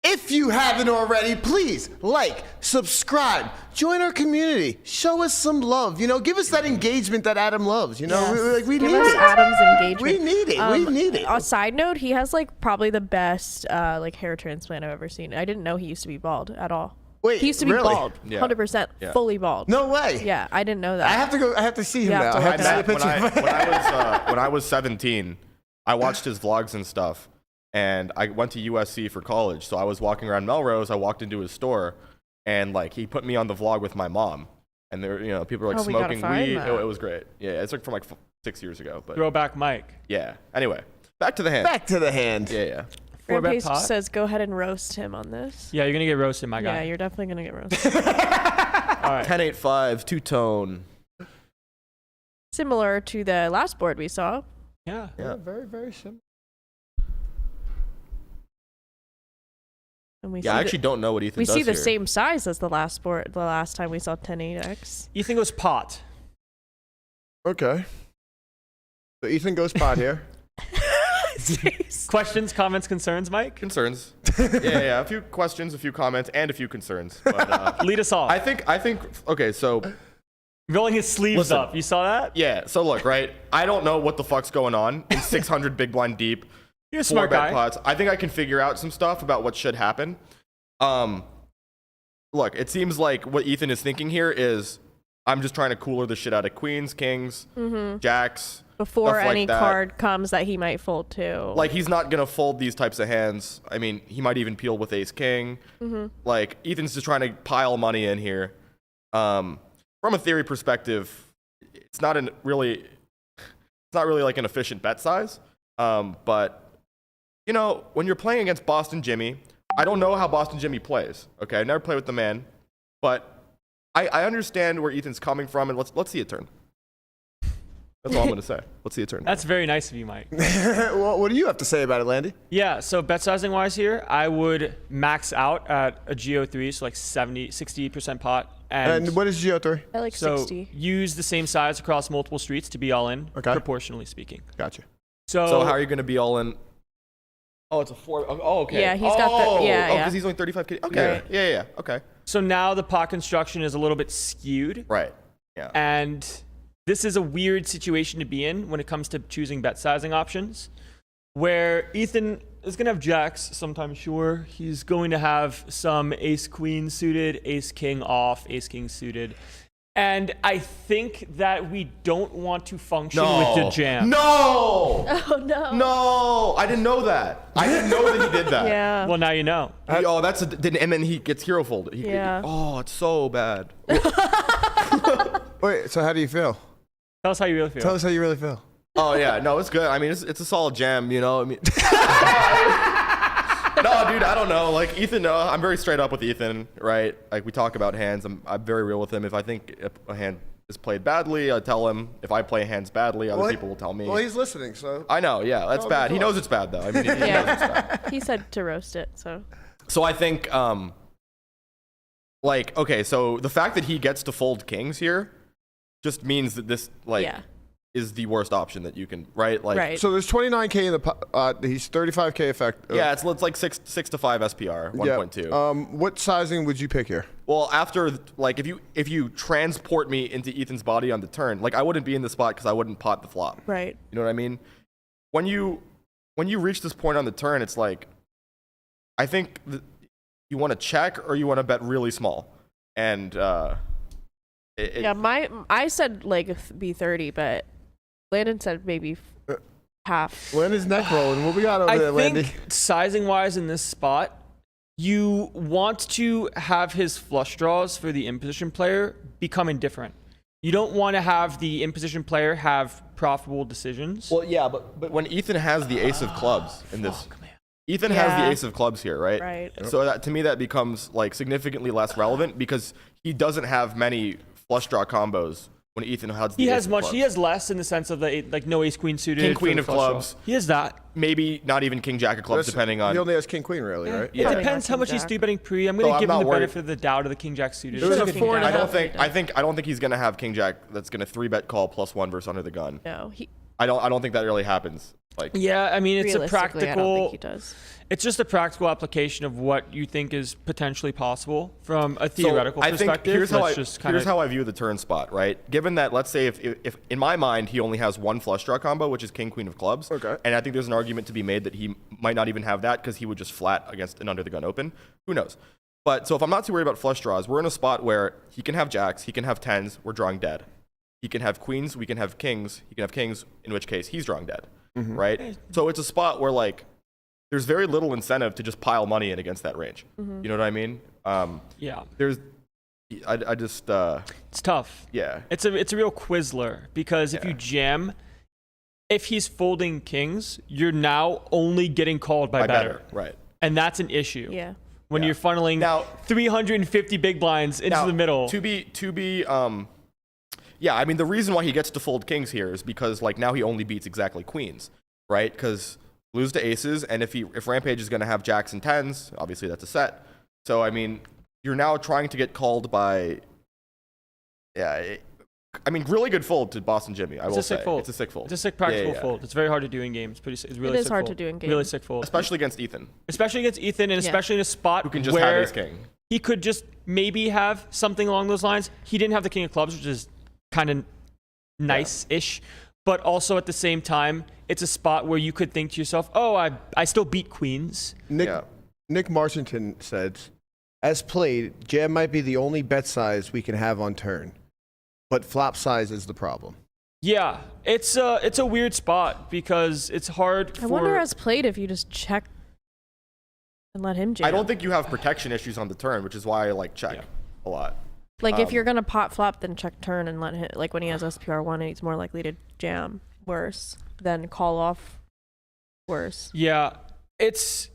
If you haven't already, please like, subscribe, join our community, show us some love. You know, give us that engagement that Adam loves. You know,
Yes.
we
Give
need
us
it.
Adam's engagement.
We need it. We need it.
A side note, he has like probably the best like hair transplant I've ever seen. I didn't know he used to be bald at all.
Wait,
he used to be
really?
bald,
Yeah.
100%,
Yeah.
fully bald.
No way.
Yeah, I didn't know that.
I have to go. I have to see him
You have
now.
to
I have
look
to
it
see a
up.
picture.
When I was 17, I watched his vlogs and stuff, and I went to USC for college. So I was walking around Melrose. I walked into his store, and like he put me on the vlog with my mom, and there, you know, people were like
Oh, we gotta
smoking
find
weed.
that.
It was great. Yeah, it's like from like 6 years ago, but
Throwback Mike.
yeah. Anyway, back to the hand.
Back to the hand.
Yeah.
Rampage
pot.
says go ahead and roast him on this.
Yeah, you're gonna get roasted, my
Yeah,
guy.
you're definitely gonna get roasted.
All right.
10-8-5, two-tone.
Similar to the last board we saw.
Yeah.
Yeah.
Very, very simple.
And we
Yeah,
see
I actually don't know what Ethan
we
does
see the
here.
same size as the last board. The last time we saw 10-8x.
Ethan goes pot.
Okay. So Ethan goes pot here.
Questions, comments, concerns, Mike?
Concerns. yeah. A few questions, a few comments, and a few concerns. But
Lead us off.
I think. Okay, so
Rolling his sleeves
Listen.
up. You saw that?
yeah. So look, right. I don't know what the fuck's going on in 600 big blind deep.
You're a
4
smart
bet
guy.
pots. I think I can figure out some stuff about what should happen. Look, it seems like what Ethan is thinking here is I'm just trying to cooler the shit out of queens, kings, jacks.
Before
stuff like
any
that.
card comes that he might fold to.
Like, he's not going to fold these types of hands. I mean, he might even peel with ace king. Like, Ethan's just trying to pile money in here. From a theory perspective, it's not really like an efficient bet size. But, you know, when you're playing against Boston Jimmy, I don't know how Boston Jimmy plays. Okay, I never played with the man. But I understand where Ethan's coming from, and let's see a turn. That's all I'm going to say. Let's see a turn.
That's very nice of you, Mike.
Well, what do you have to say about it, Landy?
Yeah, so bet sizing wise here, I would max out at a GO3, so like 60% pot.
And what is Geo3?
I like
so
60.
use the same size across multiple streets to be all in,
Okay.
proportionally speaking.
Gotcha.
So how are you going to be all in? Oh, it's a 4. Oh, okay.
Yeah, he's got the- yeah,
Oh,
yeah.
because he's only 35K. Okay.
Right.
Yeah. Okay.
So now the pot construction is a little bit skewed.
Right. Yeah.
And this is a weird situation to be in when it comes to choosing bet sizing options, where Ethan is going to have jacks sometime, sure. He's going to have some ace queen suited, ace king off, ace king suited. And I think that we don't want to function with the jam.
No.
Oh, no.
No. I didn't know that. I didn't know that he did that.
Yeah.
Well, now you know.
Oh, that's and then he gets hero folded.
Yeah.
Oh, it's so bad.
Wait, so how do you feel?
Tell us how you really feel.
Tell us how you really feel.
Oh yeah, no, it's good. I mean, it's a solid jam, you know. I mean, no, dude, I don't know. Like Ethan, I'm very straight up with Ethan, right? Like we talk about hands. I'm very real with him. If I think a hand is played badly, I tell him. If I play hands badly, other people will tell me.
Well, he's listening, so.
I know, yeah, that's bad. He knows it's bad though. I mean, he knows it's bad.
He said to roast it, so.
So I think, like, okay, so the fact that he gets to fold kings here just means that this, like,
Yeah.
is the worst option that you can, right? Like,
Right.
So there's 29K in the pot. He's 35K effect.
yeah, it's like 6 to 5 SPR, 1.2.
What sizing would you pick here?
Well, after, like, if you transport me into Ethan's body on the turn, like, I wouldn't be in the spot because I wouldn't pot the flop.
Right.
You know what I mean? When you reach this point on the turn, it's like, I think you want to check or you want to bet really small. And,
Yeah, I said like B30, but Landon said maybe half.
Landon's neck rolling. What we got over
I
there,
think
Landy?
sizing wise in this spot, you want to have his flush draws for the in-position player become indifferent. You don't want to have the in-position player have profitable decisions.
well, yeah, but when Ethan has the ace of clubs in this, Ethan has
Yeah.
the ace of clubs here, right?
Right.
So that to me that becomes like significantly less relevant because he doesn't have many flush draw combos when Ethan has the
he
ace
has
of
much.
clubs.
He has less in the sense of the like no ace queen suited.
King,
for
queen
the
of
flush draw.
clubs.
He has that.
Maybe not even king jack of clubs, depending on.
He only has king queen, really, right?
Yeah.
It depends how
King
much he's
jack.
three betting pre. I'm going
So
to
I'm
give him
not
the
worried.
benefit of the doubt of the king jack suited.
It was a
King
4.5.
jack.
I don't think he's gonna have king jack that's gonna 3-bet call +1 versus under the gun.
No,
I don't think that really happens. Like,
Yeah, I mean, it's a
Realistically, I don't think he
practical.
does.
It's just a practical application of what you think is potentially possible from a theoretical
so I think
perspective.
here's how I view the turn spot, right? Given that, let's say if in my mind he only has one flush draw combo, which is king queen of clubs,
Okay.
and I think there's an argument to be made that he might not even have that because he would just flat against an under the gun open. Who knows? But so if I'm not too worried about flush draws, we're in a spot where he can have jacks, he can have tens, we're drawing dead. He can have queens, we can have kings, he can have kings, in which case he's drawing dead, right? So it's a spot where like there's very little incentive to just pile money in against that range. You know what I mean?
Yeah,
I just
it's tough.
yeah.
It's a real Quizler because if you jam, if he's folding kings, you're now only getting called by better.
Right.
And that's an issue.
Yeah.
When you're funneling
Now-
350 big blinds into
Now,
the middle.
Yeah, I mean the reason why he gets to fold kings here is because like now he only beats exactly queens, right? Because lose to aces, and if Rampage is going to have jacks and tens, obviously that's a set. So I mean, you're now trying to get called by, I mean, really good fold to Boston Jimmy. I will
It's a sick
say
fold.
it's a sick fold.
It's a sick practical
Yeah.
fold. It's very hard to do in games. It's really
It is
sick
hard
fold.
to do in
Really
games.
sick fold.
Especially against Ethan,
Especially against Ethan, and especially in a spot
who can just
where
have ace king.
he could just maybe have something along those lines. He didn't have the king of clubs, which is kind of nice-ish. But also at the same time, it's a spot where you could think to yourself, oh, I still beat queens.
Nick Marsington said, as played, jam might be the only bet size we can have on turn, but flop size is the problem.
Yeah, it's a weird spot because it's hard
I wonder as played if you just check and let him jam.
I don't think you have protection issues on the turn, which is why I like check a lot.
Like if you're gonna pot flop, then check turn and let him. Like when he has SPR1, he's more likely to jam worse than call off worse.
Yeah, it's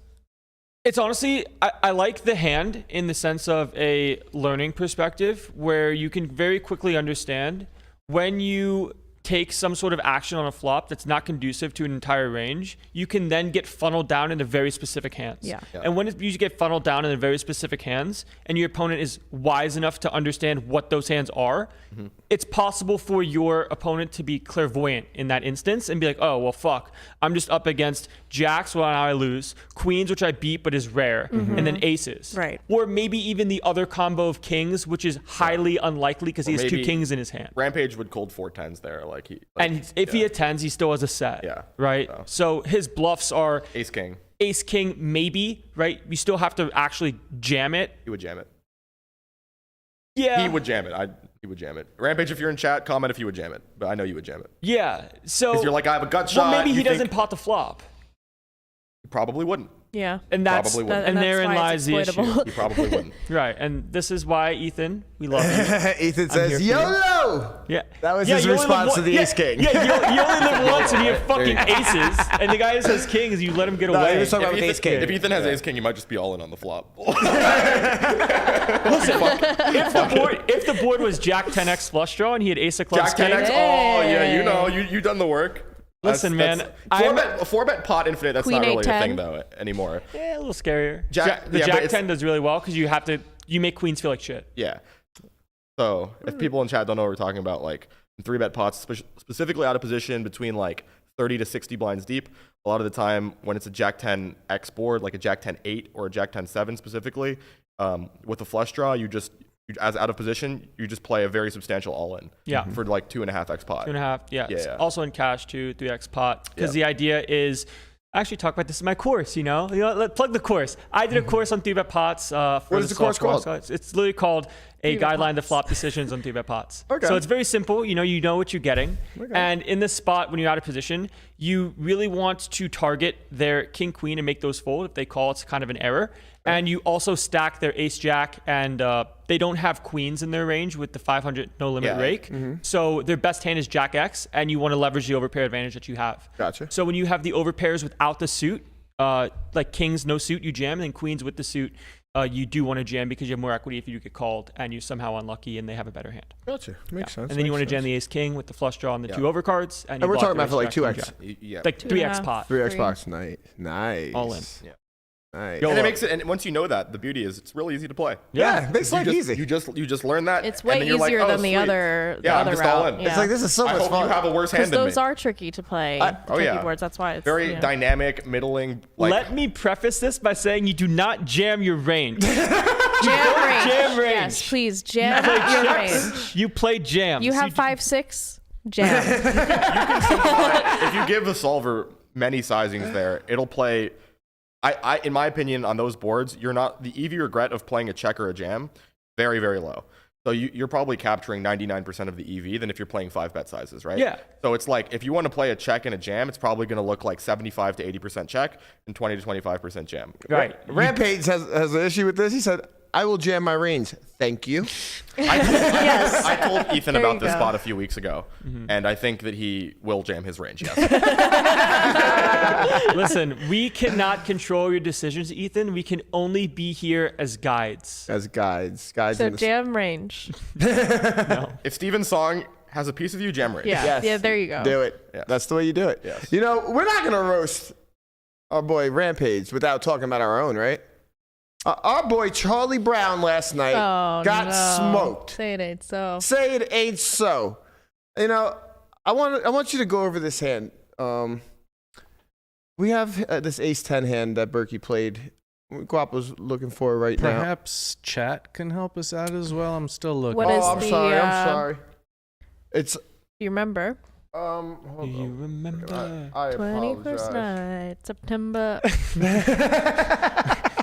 honestly, I like the hand in the sense of a learning perspective where you can very quickly understand when you take some sort of action on a flop that's not conducive to an entire range, you can then get funneled down into very specific hands.
Yeah.
And when you get funneled down into very specific hands and your opponent is wise enough to understand what those hands are, it's possible for your opponent to be clairvoyant in that instance and be like, oh, well, fuck, I'm just up against jacks, well, now I lose, queens, which I beat but is rare, and then aces.
Right.
Or maybe even the other combo of kings, which is highly unlikely because he has two
maybe
kings in his hand.
Rampage would cold 4 10s there,
And if he attends, he still has a set.
Yeah.
Right? So his bluffs are
ace king,
ace king, maybe, right? You still have to actually jam it.
he would jam it.
Yeah.
He would jam it. He would jam it. Rampage, if you're in chat, comment if you would jam it. But I know you would jam it.
Yeah. So
Because you're like, I have a gut shot.
well, maybe he
you
doesn't
think-
pot the flop.
He probably wouldn't.
Yeah.
And that's
Probably wouldn't.
and
that's
therein
why
lies
it's
the issue.
exploitable.
He probably wouldn't.
Right. And this is why, Ethan, we love you.
Ethan
here
says,
for you.
YOLO!
Yeah.
That was
Yeah,
his
you only
response
live
to the
one-
ace king.
Yeah, you only live once and you have fucking
There you
aces. And the guy who says kings, you let him get
No,
away.
he was talking
If
about with
Ethan,
ace king.
if Ethan has ace king, you might just be all in on the flop.
If the board was Jack 10x flush draw and he had ace of clubs
Jack 10x.
king,
Oh yeah, you know, you done the work.
Listen, man,
Four bet pot infinite. That's
Queen
not really a
8-10.
thing though anymore.
yeah, a little scarier.
Jack-
The
yeah, but
Jack
it's-
10 does really well because you make queens feel like shit.
Yeah. So if people in chat don't know what we're talking about, like 3-bet pots, specifically out of position between like 30 to 60 blinds deep, a lot of the time when it's a Jack 10 X board, like a Jack 10 8 or a Jack 10 7 specifically, with a flush draw, as out of position, you just play a very substantial all in.
Yeah.
For like 2.5x pot.
2.5, yeah.
Yeah,
It's
yeah.
Also in cash too, 3x pot. Because
Yeah.
the idea is, I actually talk about this in my course, you know? Plug the course. I did a course on 3-bet pots. What
is the course called?
It's literally called A
3-bet
Guideline to
pots.
Flop Decisions on 3-bet pots.
Okay.
So it's very simple. You know what you're getting. And in this spot, when you're out of position, you really want to target their king, queen, and make those fold. If they call, it's kind of an error. And you also stack their ace jack, and they don't have queens in their range with the 500 no limit
Yeah.
rake. So their best hand is jack X, and you want to leverage the overpair advantage that you have.
Gotcha.
So when you have the overpairs without the suit, like kings no suit, you jam, and then queens with the suit, you do want to jam because you have more equity if you do get called and you're somehow unlucky and they have a better hand.
Gotcha. Makes sense.
And then you want to
makes
jam
sense.
the ace king with the flush draw and the two overcards. And, you
And we're
block
talking
their
about for like
ace jack,
2x.
king jack.
Yeah.
Like 3x
2.5.
pot.
3
Three.
Xbox. Nice.
All in.
Yeah.
All right.
Yo,
And it makes it, and once you know that, the beauty is it's really easy to play.
Yeah, makes life easy.
You just learn that.
It's
and
way
then you're like,
easier
oh,
than the
sweet.
other
Yeah, I'm
other
just all
route.
in.
Yeah.
It's like this is so
I
much
hope
fun.
you have a worse
Because
hand than
those
me.
are tricky to play.
Oh,
tricky
yeah.
boards. That's why it's
Very dynamic, middling. Like,
Let me preface this by saying you do not jam your range.
Jam range.
Jam range.
Yes, please jam
Play
your
checks.
range.
You play jams.
You have 5-6. Jam.
if you give the solver many sizings there, it'll play. I in my opinion, on those boards, you're not the EV regret of playing a check or a jam, very, very low. So you're probably capturing 99% of the EV than if you're playing 5-bet sizes, right?
Yeah.
So it's like if you want to play a check and a jam, it's probably going to look like 75 to 80% check and 20 to 25% jam.
Right.
Rampage has an issue with this. He said, I will jam my range. Thank you.
I told Ethan
There
about
you
this
go.
spot a few weeks ago, and I think that he will jam his range, yes.
Listen, we cannot control your decisions, Ethan. We can only be here as guides.
As guides.
So
in the
jam range.
If Steven's song has a piece of you, jam range.
Yeah.
Yes.
Yeah, there you go.
Do it.
Yes.
That's the way you do it.
Yes.
You know, we're not going to roast our boy Rampage without talking about our own, right? Our boy Charlie Brown last night got smoked.
Say it ain't so.
Say it ain't so. You know, I want you to go over this hand. We have this ace-10 hand that Berkey played. Guapo's looking for right now.
Perhaps chat can help us out as well. I'm still looking.
What is
I'm
the,
sorry. I'm
uh,
sorry. It's
Do you remember?
hold
Do you
on.
remember?
I
21st
apologize.
night, September.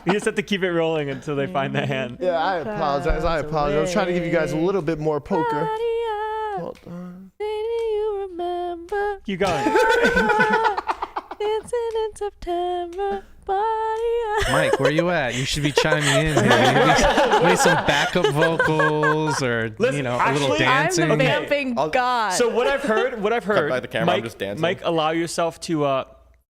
You just have to keep it rolling until they find the hand.
Yeah, I apologize. I apologize. I was trying to give you guys a little bit more poker. Hold on.
Do you remember?
Keep going.
Dancing in September.
Mike, where you at? You should be chiming in here. Maybe some backup vocals or
Listen,
a little
actually,
dancing.
I'm the
Okay.
vamping god.
So what I've heard,
by the camera, I'm just dancing.
Mike, allow yourself to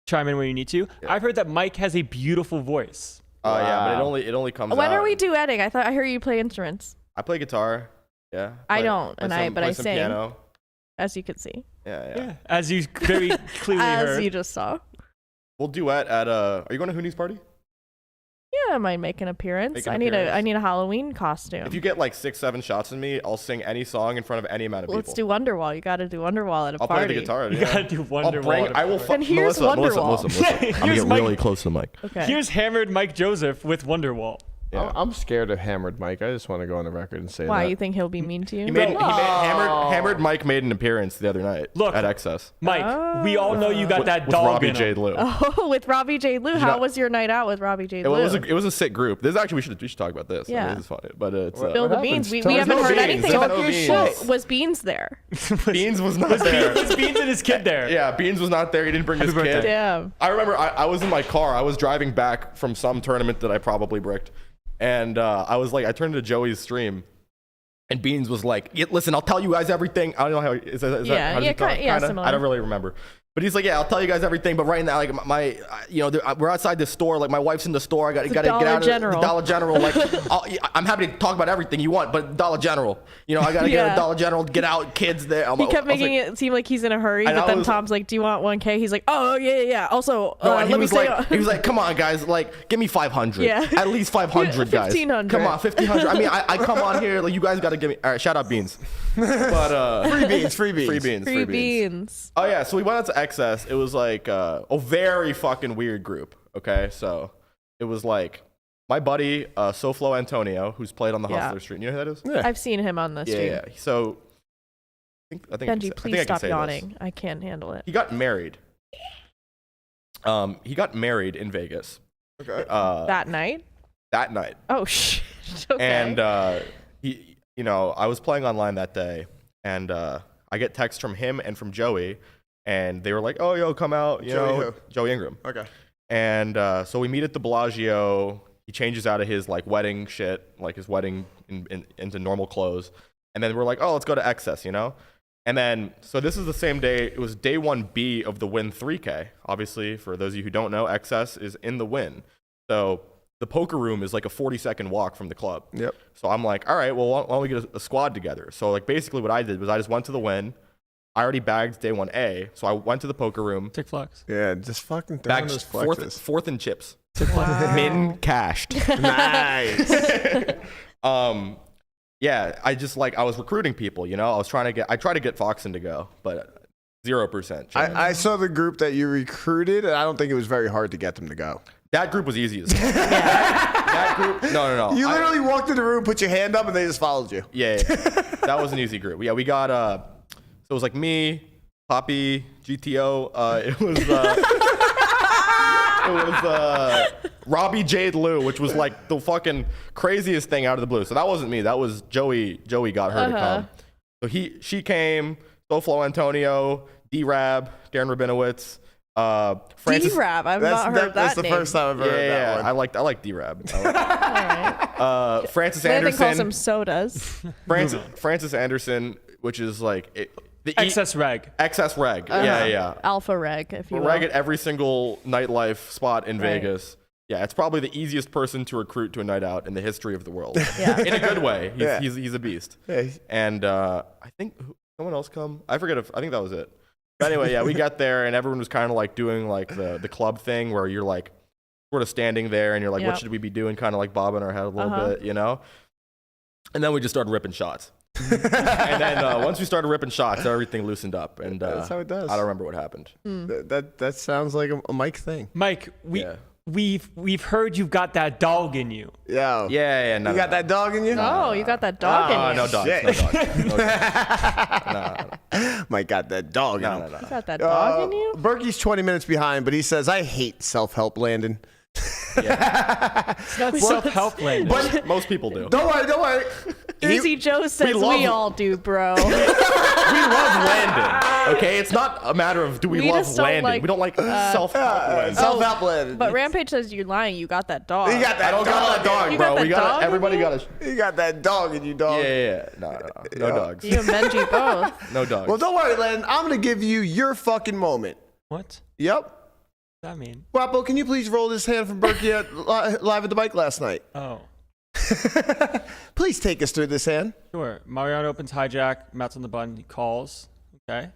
chime in when you need to. Yeah. I've heard that Mike has a beautiful voice.
Yeah, but it only comes
when
out.
are we duetting? I heard you play instruments.
I play guitar. Yeah.
I don't, but I
play some
sing.
Piano.
As you could see.
Yeah.
As you very clearly
As
heard.
you just saw.
We'll duet at are you going to Hooney's party?
Yeah, I might make an appearance.
Make an
I need
appearance.
a Halloween costume.
If you get like 6-7 shots in me, I'll sing any song in front of any amount of
Let's
people.
do Wonderwall. You got to do Wonderwall at a
I'll
party.
play the guitar.
You
Yeah.
gotta do
I'll bring.
Wonderwall.
I will.
Then here's
Melissa,
Wonderwall.
Melissa. I'm gonna
Here's
get
Mike.
really close to the mic.
Okay.
Here's hammered Mike Jozoff with Wonderwall.
Yeah.
I'm scared of Hammered Mike. I just want to go on the record and say
Why,
that.
you think he'll be mean to you?
Hammered Mike made an appearance the other night.
Look.
At Excess.
Mike, we all know you got that
with
dog
Robbie
in
J.
him.
Lou.
Oh, with Robbie J. Lou. How
not-
was your night out with Robbie J. Lou?
It was a sick group. This actually we should talk about this. I mean,
Yeah.
this is funny, but it's
Spill the
What
beans.
happens?
We
Tell us
haven't
no
heard
beans.
anything
Tell
about
us no
Well,
beans.
was Beans there?
Beans was not there.
Was Beans and his kid there?
Yeah, Beans was not there. He didn't bring his
birthday.
kid.
Damn.
I remember I was in my car. I was driving back from some tournament that I probably bricked. And I was like, I turned to Joey's stream. And Beans was like, yeah, listen, I'll tell you guys everything. I don't know how, is that
Yeah,
how does
yeah,
he talk?
kinda, similar.
I don't really remember. But he's like, yeah, I'll tell you guys everything. But right now, like we're outside the store. Like my wife's in the store. I got to get
Dollar
out of
General.
the Dollar General. Like I'm happy to talk about everything you want, but Dollar General. I got to get
Yeah.
to Dollar General, get out, kids there.
He kept making it seem like he's in a hurry,
And
but
I
then
was-
Tom's like, "Do you want 1K?" He's like, "Oh yeah. Also,
No, and
let me
was
say."
like, he was like, come on, guys, like, give me 500.
Yeah.
At least 500, guys.
1,500.
Come on, 1,500. I mean, I come on here, like, you guys got to give me. All right, shout out Beans. But,
Free beans, free beans.
free beans.
Free beans.
Oh, yeah, so we went out to Excess. It was like a very fucking weird group, okay? So it was like my buddy, Soflo Antonio, who's played on the
Yeah.
Hustler Street. You know who that is?
Yeah.
I've seen him on the stream.
Yeah. So I think
Benji,
I
please
can
stop
say this.
yawning. I can't handle it.
He got married. He got married in Vegas.
Okay.
That night?
That night.
Oh shit. Okay.
And he, I was playing online that day, and I get texts from him and from Joey, and they were like, "Oh, yo, come out!"
Joey who?
Joey Ingram.
Okay.
And so we meet at the Bellagio. He changes out of his like wedding shit, like his wedding into normal clothes, and then we're like, "Oh, let's go to Excess," And then, so this is the same day. It was day 1B of the Win 3K. Obviously, for those of you who don't know, Excess is in the Win. So the poker room is like a 40-second walk from the club.
Yep.
So I'm like, all right, well, why don't we get a squad together? So like basically what I did was I just went to the Win. I already bagged day 1A. So I went to the poker room,
Tick flex.
Yeah, just fucking throwing
bagged
those flexes.
fourth in chips. Min cashed.
Nice.
Yeah, I was recruiting people, you know. I tried to get Foxen to go, but 0% chance.
I saw the group that you recruited, and I don't think it was very hard to get them to go.
That group was easy as hell. That group, no.
You literally walked in the room, put your hand up, and they just followed you.
Yeah. That was an easy group. Yeah, we got so it was like me, Poppy, GTO. It was Robbie Jade Lou, which was like the fucking craziest thing out of the blue. So that wasn't me. That was Joey. Joey got her to come. So she came. Soflo Antonio, D-Rab, Darren Rabinowitz. Francis.
D-Rab, I've not heard that
That's the
name.
first time I've heard that one.
I like D-Rab.
All right.
Francis
Landon calls
Anderson.
him sodas.
Francis Anderson, which is like the
Excess reg.
excess reg. Yeah.
Alpha reg, if you will.
Reg at every single nightlife spot in Vegas. Yeah, it's probably the easiest person to recruit to a night out in the history of the world.
Yeah.
In a good way.
Yeah.
He's a beast.
Yeah.
And I think someone else come. I think that was it. But anyway, yeah, we got there and everyone was kind of like doing like the club thing where you're like sort of standing there and you're like, what should we be doing? Kind of like bobbing our head a little bit, you know? And then we just started ripping shots. And then once we started ripping shots, everything loosened up. And
That's how it does.
I don't remember what happened.
That sounds like a Mike thing.
Mike, we've heard you've got that dog in you.
Yeah.
Yeah. No,
You got that dog in you?
Oh, you got that dog in you.
No dogs.
Shit.
No dogs.
Mike got that dog in him.
You got that dog in you?
Berkey's 20 minutes behind, but he says, I hate self-help, Landon.
It's not self-help, Landon.
But most people do.
Don't worry.
Jersey Joe says we all do, bro.
We love Landon. Okay, it's not a matter of do we love
just don't
Landon.
like,
We don't like self-help Landon.
Self-help, Landon.
But Rampage says you're lying. You got that dog.
You got that
I don't got that dog,
You
bro.
got that dog in
Everybody
you?
got a.
You got that dog in you, dog.
Yeah. No dogs.
You and Benji both.
No dogs.
Well, don't worry, Landon. I'm going to give you your fucking moment.
What
Yep.
does that mean?
Guapo, can you please roll this hand from Berkey at live at the bike last night?
Oh,
Please take us through this hand.
sure. Mariano opens hijack. Matt's on the button. He calls. Okay.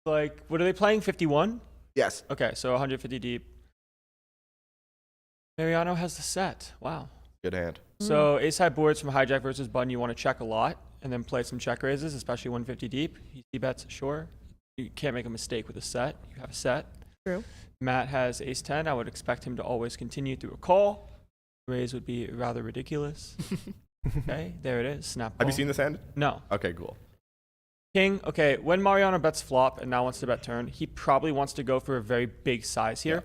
Like, what are they playing? 51?
Yes.
Okay, so 150 deep. Mariano has the set. Wow.
Good hand.
So ace high boards from hijack versus button, you want to check a lot and then play some check raises, especially 150 deep. He c-bets, sure. You can't make a mistake with a set. You have a set.
True.
Matt has ace 10. I would expect him to always continue through a call. Raise would be rather ridiculous. Okay, there it is. Snap call.
Have you seen this hand?
No.
Okay, cool.
King, okay, when Mariano bets flop and now wants to bet turn, he probably wants to go for a very big size here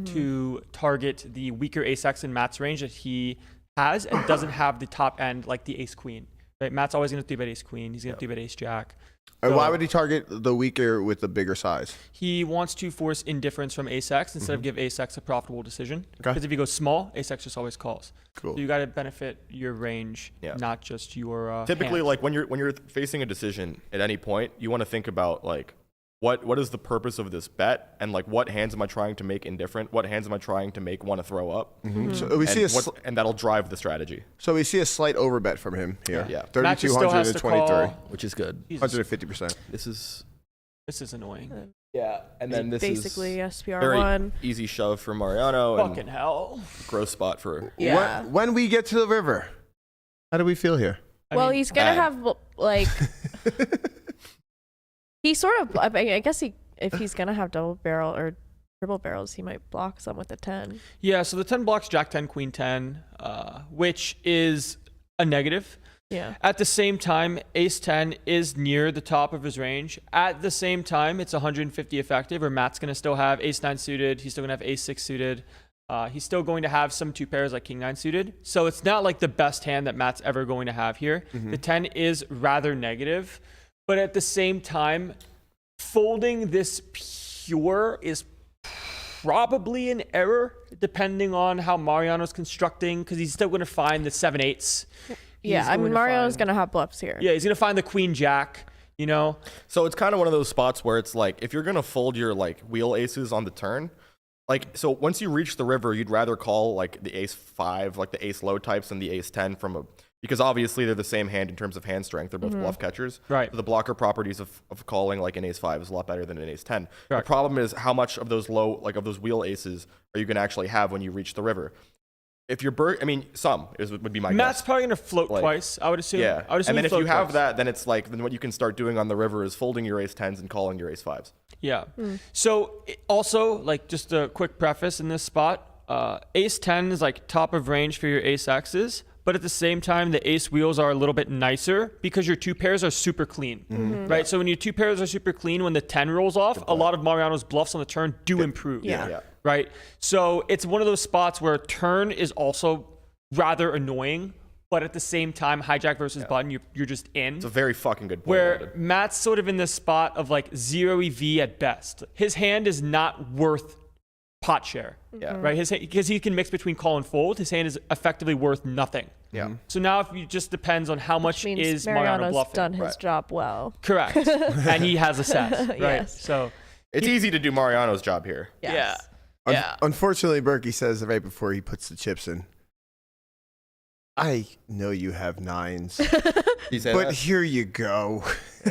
to target the weaker ace-x in Matt's range that he has and doesn't have the top end like the ace-queen. Right? Matt's always going to 3-bet ace-queen. He's going to 3-bet ace-jack.
And why would he target the weaker with the bigger size?
He wants to force indifference from ace-x instead of give ace-x a profitable decision.
Okay.
Because if you go small, ace-x just always calls.
Cool.
So you got to benefit your range, not just your
Typically,
hand.
like when you're facing a decision at any point, you want to think about like what is the purpose of this bet and like what hands am I trying to make indifferent? What hands am I trying to make want to throw up?
So we see
And that'll drive the strategy,
so we see a slight overbet from him here.
Yeah.
Matt just still has to
3,223.
call.
which is good.
Jesus,
150%.
This is
annoying.
yeah, and then this
Basically,
is
SPR
very
one.
easy shove for Mariano
Fucking
and
hell.
gross spot for.
Yeah.
When we get to the river, how do we feel here?
Well,
mean,
he's gonna
bad.
have like he sort of. I guess if he's gonna have double barrel or triple barrels, he might block some with the 10.
Yeah, so the 10 blocks Jack 10, Queen 10, which is a negative.
Yeah.
At the same time, Ace 10 is near the top of his range. At the same time, it's 150 effective, or Matt's going to still have Ace 9 suited. He's still going to have Ace 6 suited. He's still going to have some 2 pairs like King 9 suited. So it's not like the best hand that Matt's ever going to have here. The 10 is rather negative. But at the same time, folding this pure is probably an error, depending on how Mariano's constructing, because he's still going to find the 7/8s.
Yeah, I mean, Mario's going to have bluffs here.
Yeah, he's going to find the Queen Jack, you know?
So it's kind of one of those spots where it's like if you're gonna fold your like wheel aces on the turn, like, so once you reach the river, you'd rather call like the ace 5, like the ace low types, than the ace 10 because obviously they're the same hand in terms of hand strength. They're both bluff catchers.
Right.
So the blocker properties of calling like an ace 5 is a lot better than an ace 10.
Correct.
The problem is how much of those of those wheel aces are you going to actually have when you reach the river? If you're some would be my
Matt's
guess.
probably gonna float
Like,
twice, I would assume.
Yeah.
I would assume
And then if
float
you have
twice.
that, then it's like, then what you can start doing on the river is folding your ace 10s and calling your ace 5s.
Yeah. So also, like, just a quick preface in this spot, ace 10 is like top of range for your ace X's, but at the same time, the ace wheels are a little bit nicer because your 2 pairs are super clean, right? So when your 2 pairs are super clean, when the 10 rolls off, a lot of Mariano's bluffs on the turn do improve,
Yeah.
right? So it's one of those spots where turn is also rather annoying, but at the same time, hijack versus button, you're just in.
It's a very fucking good point.
Where
Landon.
Matt's sort of in this spot of like 0 EV at best. His hand is not worth pot share, right? Because he can mix between call and fold. His hand is effectively worth nothing.
Yeah.
So now if it just depends on how much
Means
is Mariano
Mariano's
bluffing.
done his job well.
Correct. And he has a set, right?
Yes.
So
It's easy to do Mariano's job here.
Yes.
Unfortunately, Berkey says right before he puts the chips in, I know you have 9s,
He said
but
that?
here you go.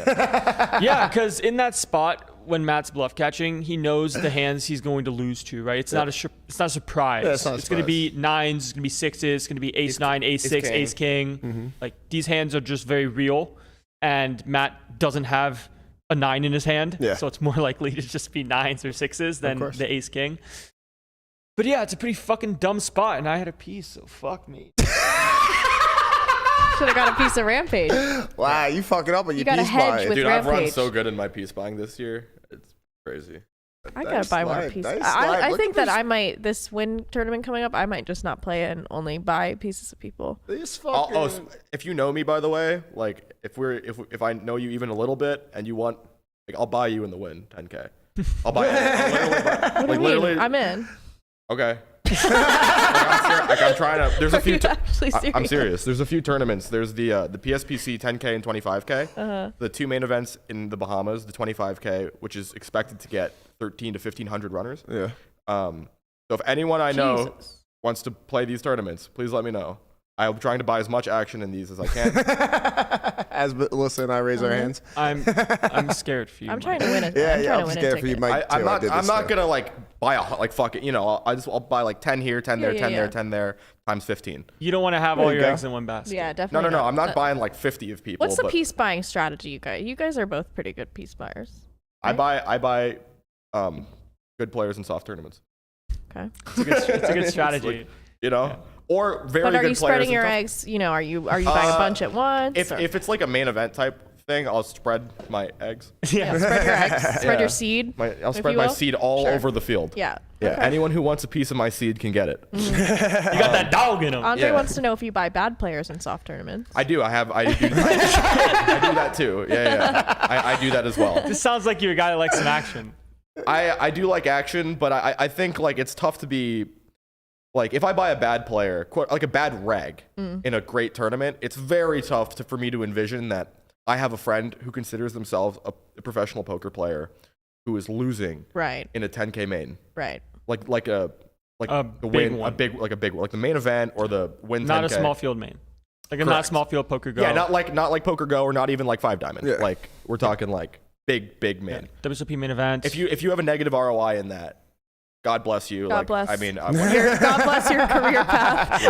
yeah, because in that spot when Matt's bluff catching, he knows the hands he's going to lose to, right? It's not a surprise.
Yeah, it's not a
going to be 9s, it's going to be 6s, it's going to be ace 9, ace 6,
king.
ace king. Like these hands are just very real, and Matt doesn't have a 9 in his hand, so it's more likely to just be 9s or 6s than the ace king. But yeah, it's a pretty fucking dumb spot, and I had a piece, so fuck me.
Should have got a piece of Rampage.
Wow, you fucking up on your
got a
piece
hedge
buying.
with
Dude, I've run
Rampage.
so good in my piece buying this year. It's crazy.
I gotta buy more
slide,
pieces.
nice slide.
I
Look
think
at
that I might, this win tournament coming up, I might just not play it and only buy pieces of people.
This fucking...
If you know me, by the way, like if I know you even a little bit and you want, like, I'll buy you in the win 10K. I'll buy you.
What do you mean? I'm in.
Okay. I'm trying to. There's a few.
Actually
I'm
serious?
serious. There's a few tournaments. There's the PSPC 10K and 25K. The 2 main events in the Bahamas. The 25K, which is expected to get 1,300 to 1,500 runners.
Yeah.
So if anyone I know
Jesus.
wants to play these tournaments, please let me know. I'm trying to buy as much action in these as I can.
As Alyssa and I raise our hands.
I'm scared for you.
I'm
Mike.
trying to win it.
Yeah,
I'm
yeah,
trying
I'm
to win
scared
a
for you,
ticket.
Mike.
I'm
too. I did
not
this
I'm not
stuff.
gonna like buy fuck it. You know, I'll buy like 10 here, 10 there, 10 there, 10 there times 15.
You don't want to have
There
all
you
your
go.
eggs in one basket.
Yeah,
No,
definitely.
no, no. I'm not
But
buying like 50 of people.
What's the
but
piece buying strategy, you guys? You guys are both pretty good piece buyers.
I buy good players in soft tournaments.
Okay.
It's a good strategy.
You know, or very
But
good
are you
players.
spreading
in
your
tough-
eggs? You know, are you buying a bunch at once? or-
If it's like a main event type thing, I'll spread my eggs.
yeah, spread your eggs, spread
Yeah.
your seed.
I'll
if
spread
you
my
will.
seed all
Sure.
over the field.
Yeah.
Yeah.
Okay.
Anyone who wants a piece of my seed can get it.
You got that dog in him.
Andre
Yeah.
wants to know if you buy bad players in soft tournaments.
I do. I do. I do that too. Yeah. I do that as well.
This sounds like you're a guy that likes some action.
I do like action, but I think like it's tough to be like if I buy a bad player, like a bad reg in a great tournament, it's very tough for me to envision that I have a friend who considers themselves a professional poker player who is losing
Right.
in a 10K main,
Right.
like
A
the
big
win,
one.
a big like the main event or the win.
Not
10K.
a small field main. Like a not
Correct.
small field poker go.
Yeah, not like Poker Go or not even like 5 Diamond.
Yeah.
Like we're talking like big man.
WSOP main event.
If you have a negative ROI in that, God bless you.
God
like,
bless.
I mean,
God bless your career path.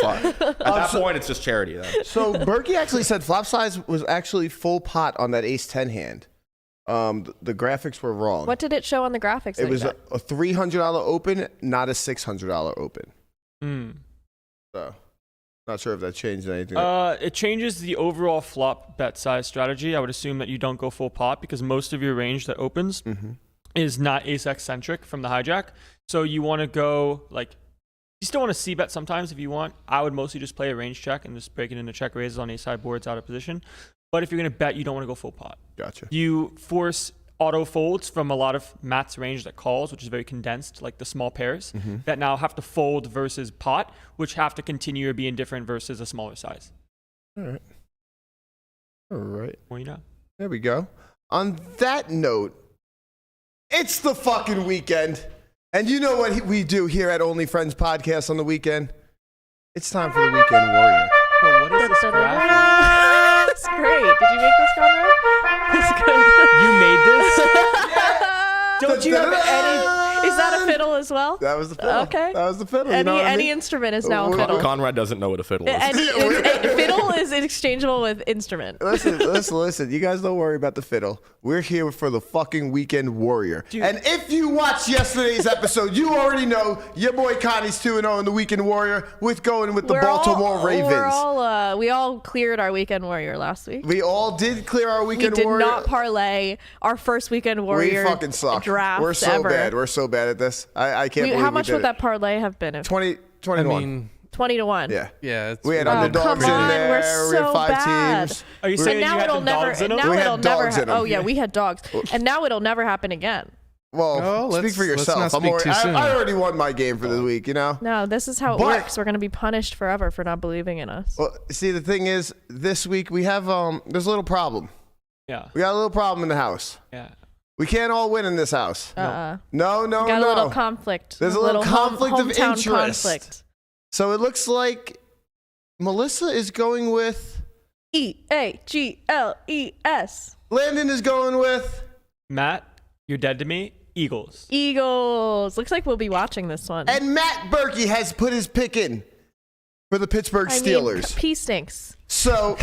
At that point, it's just charity. Then.
So Berkey actually said flop size was actually full pot on that ace 10 hand. The graphics were wrong.
What did it show on the graphics?
It was
like
a $300 open, not a $600 open. So, not sure if that changed anything.
It changes the overall flop bet size strategy. I would assume that you don't go full pot because most of your range that opens is not ace X centric from the hijack. So you want to go like, you still want to c bet sometimes if you want. I would mostly just play a range check and just break it into check raises on ace high boards out of position. But if you're going to bet, you don't want to go full pot.
Gotcha.
You force auto folds from a lot of Matt's range that calls, which is very condensed, like the small pairs that now have to fold versus pot, which have to continue to be indifferent versus a smaller size.
All right.
Well, you know.
There we go. On that note, it's the fucking weekend. And you know what we do here at Only Friends Podcast on the weekend? It's time for the Weekend Warrior.
Bro, what is this graphic?
That's great. Did you make this, Conrad? That's good.
You made this? Don't you have any?
Is that a fiddle as well?
That was the fiddle.
Okay.
That was the fiddle. You know what I
Any
mean?
instrument is now a fiddle.
Conrad doesn't know what a fiddle is.
Fiddle is interchangeable with instrument.
Listen. You guys don't worry about the fiddle. We're here for the fucking Weekend Warrior.
Dude.
And if you watched yesterday's episode, you already know your boy Connie's 2-0 in the Weekend Warrior with going with the Baltimore Ravens.
We all cleared our Weekend Warrior last week.
We all did clear our
We
Weekend
did
Warrior.
not parlay our first Weekend Warrior
We fucking suck.
draft
We're so
ever.
bad. We're so bad at this. I can't believe
How much
we did
would that parlay have been?
20
I
21.
mean,
20 to 1.
Yeah.
yeah. It's
We had
really
underdogs
come
in
on,
there.
we're
We had
so
5
bad.
teams.
Are you
And
saying
now
you had
it'll
some
never.
dogs in them?
Now
We had
it'll never.
dogs in them.
Oh yeah, we had dogs, and now it'll never happen again.
Well,
Oh,
speak
let's-
for
let's
yourself.
not speak too soon.
I already won my game for the week, you know?
No, this is how it
But-
works. We're gonna be punished forever for not believing in us.
Well, see, the thing is, this week we have, there's a little problem.
Yeah.
We got a little problem in the house.
Yeah.
We can't all win in this house.
No.
No.
Got a little conflict.
There's a little conflict of
hometown
interest.
conflict.
So it looks like Melissa is going with,
EAGLES.
Landon is going with,
Matt, you're dead to me. Eagles.
Eagles. Looks like we'll be watching this one.
and Matt Berkey has put his pick in for the Pittsburgh Steelers.
Pea stinks.
So,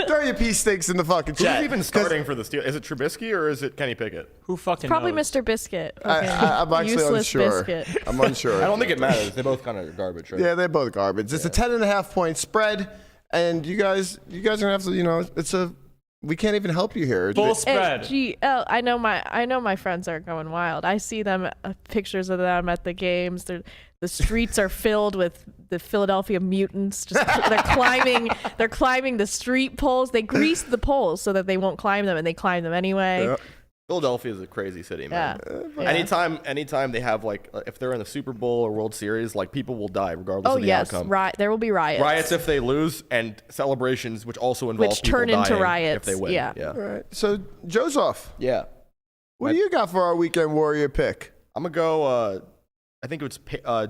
throw your pea sticks in the fucking chat.
Who's even starting for the Steelers? Is it Trubisky or is it Kenny Pickett?
Who fucking
Probably
knows?
Mr. Biscuit.
I'm actually
Useless
unsure.
biscuit.
I'm unsure.
I don't think it matters. They both kind of garbage, right?
Yeah, they're both garbage. It's a 10.5 point spread, and you guys are gonna have to, we can't even help you here.
Full spread.
AGL. I know my friends are going wild. I see them pictures of them at the games. The streets are filled with the Philadelphia mutants. They're climbing the street poles. They grease the poles so that they won't climb them, and they climb them anyway.
Yeah.
Philadelphia is a crazy city, man.
Yeah.
Anytime they have if they're in the Super Bowl or World Series, people will die regardless
Oh
of the
yes,
outcome.
there will be riots.
Riots if they lose, and celebrations which also involve
Which
people
turn into
dying
riots,
if they win.
yeah.
All right. So, Jozoff,
Yeah.
what do you got for our Weekend Warrior pick?
I'm gonna go. I think it's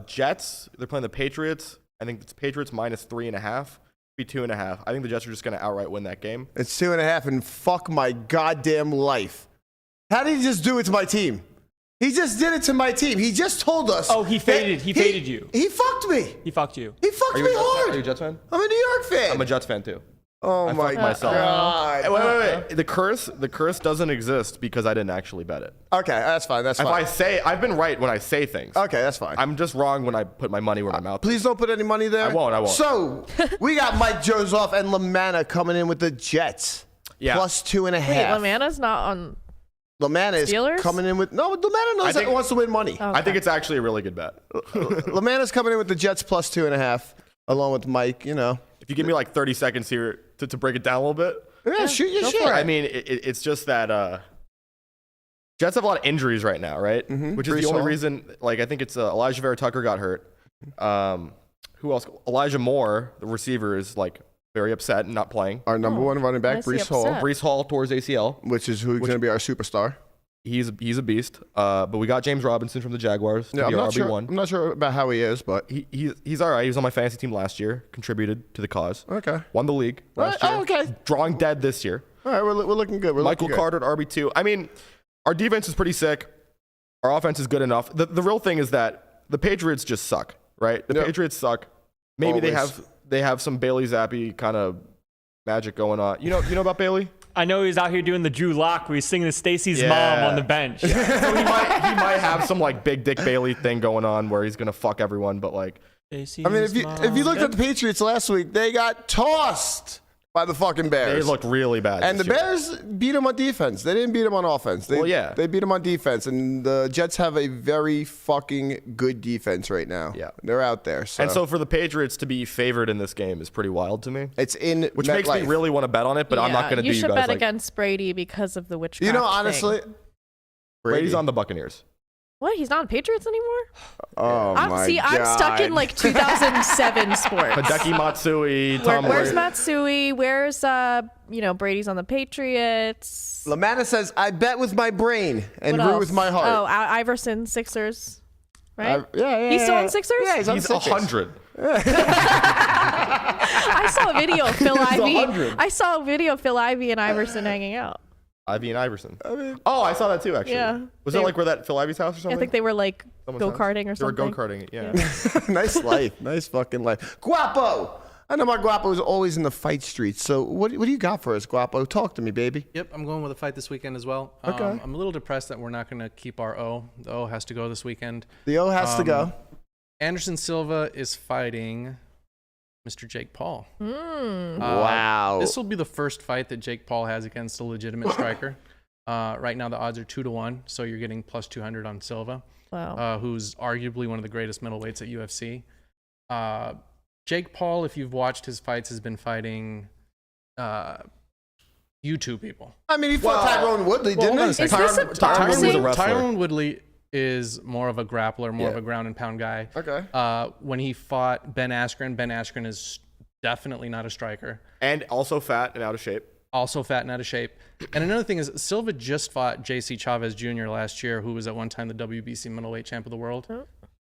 Jets. They're playing the Patriots. I think it's Patriots minus 3.5. Be 2.5. I think the Jets are just gonna outright win that game.
It's 2.5, and fuck my goddamn life. How did he just do it to my team? He just did it to my team. He just told us.
Oh, he faded. He faded you.
He fucked me.
He fucked you.
He fucked
Are
me
you
hard.
a Jets fan?
I'm a New York fan.
I'm a Jets fan too.
Oh
I
my
fucked myself.
god.
Hey, wait. The curse doesn't exist because I didn't actually bet it.
Okay, that's fine. That's
If
fine.
I've been right when I say things.
Okay, that's fine.
I'm just wrong when I put my money where my mouth is.
Please don't put any money there.
I won't.
So, we got Mike Jozoff and LaManna coming in with the Jets.
Yeah.
Plus 2.5.
Wait, LaManna's not on.
LaManna is
Steelers?
coming in with... No, LaManna knows that he wants to win money.
Oh.
I think it's actually a really good bet.
LaManna's coming in with the Jets plus 2.5, along with Mike,
If you give me 30 seconds here to break it down a little bit.
Yeah, shoot your
go
shit.
for it.
I mean, it's just that Jets have a lot of injuries right now, right? Which is
Brees
the only
Hall.
reason. I think it's Elijah Vera Tucker got hurt. Who else? Elijah Moore, the receiver, is very upset and not playing.
Our number one running back,
Why is he
Brees Hall,
upset?
Brees Hall tore his ACL.
which is who's going to be our superstar.
He's a beast. But we got James Robinson from the Jaguars to
Yeah,
be
I'm
our
not sure.
RB1.
I'm not sure about how he is, but
He's all right. He was on my fantasy team last year, contributed to the cause.
okay.
Won the league last
Right,
year.
oh, okay.
Drawing dead this year.
All right, we're looking good. We're
Michael
looking good.
Carter at RB2. I mean, our defense is pretty sick. Our offense is good enough. The real thing is that the Patriots just suck, right? The
Yep.
Patriots suck. Maybe
Always.
they have some Bailey Zappi kind of magic going on. You know about Bailey?
I know he's out here doing the Drew Lock where he's singing to Stacy's
Yeah.
mom on the bench.
So he might have some big Dick Bailey thing going on where he's gonna fuck everyone, but
I mean, if you looked at the Patriots last week, they got tossed by the fucking Bears.
they look really bad.
And the
this year.
Bears beat them on defense. They didn't beat them on offense. They beat them on defense. And the Jets have a very fucking good defense right now.
Yeah.
They're out there.
And so for the Patriots to be favored in this game is pretty wild to me.
it's in
Which makes me
MetLife.
really want to bet on it, but I'm not going to do
You
you
should
guys
bet against Brady because of the witchcraft.
You know, honestly,
Brady's on the Buccaneers.
What? He's not on Patriots anymore?
Oh my God.
I'm stuck in like 2007 sports.
Hideki Matsui, Tom
Where's
Brady.
Matsui? Where's Brady's on the Patriots?
Lamanna says, I bet with my brain and
What
rue
else?
with my heart.
Oh, Iverson, Sixers. Right?
Yeah.
He's still on Sixers?
Yeah, he's on
He's
Sixers.
100.
I saw a video of Phil Ivey.
100.
I saw a video of Phil Ivey and Iverson hanging out.
Ivy and Iverson. I saw that too, actually.
Yeah.
Was it like where that Phil Ivy's house or something?
I think they were like
Someone's
go-karting or
house? They were
something.
go-karting, yeah.
Nice life. Nice fucking life. Guapo! I know my Guapo is always in the fight streets. So what do you got for us, Guapo? Talk to me, baby.
Yep, I'm going with a fight this weekend as well.
Okay.
I'm a little depressed that we're not going to keep our O. The O has to go this weekend.
The O has to go.
Anderson Silva is fighting Mr. Jake Paul.
Wow.
This will be the first fight that Jake Paul has against a legitimate striker. Right now, the odds are 2-1, so you're getting plus 200 on Silva,
Wow.
who's arguably one of the greatest middleweights at UFC. Jake Paul, if you've watched his fights, has been fighting YouTube people.
I mean, he fought Tyrone Woodley,
hold on
didn't
a
he?
second.
Is this a
Tyrone was a
boxing?
wrestler.
Tyrone Woodley is more of a grappler, more of
Yeah.
a ground and pound guy.
Okay.
When he fought Ben Askren is definitely not a striker.
And also fat and out of shape.
Also fat and out of shape. And another thing is, Silva just fought JC Chavez Jr. last year, who was at one time the WBC middleweight champ of the world.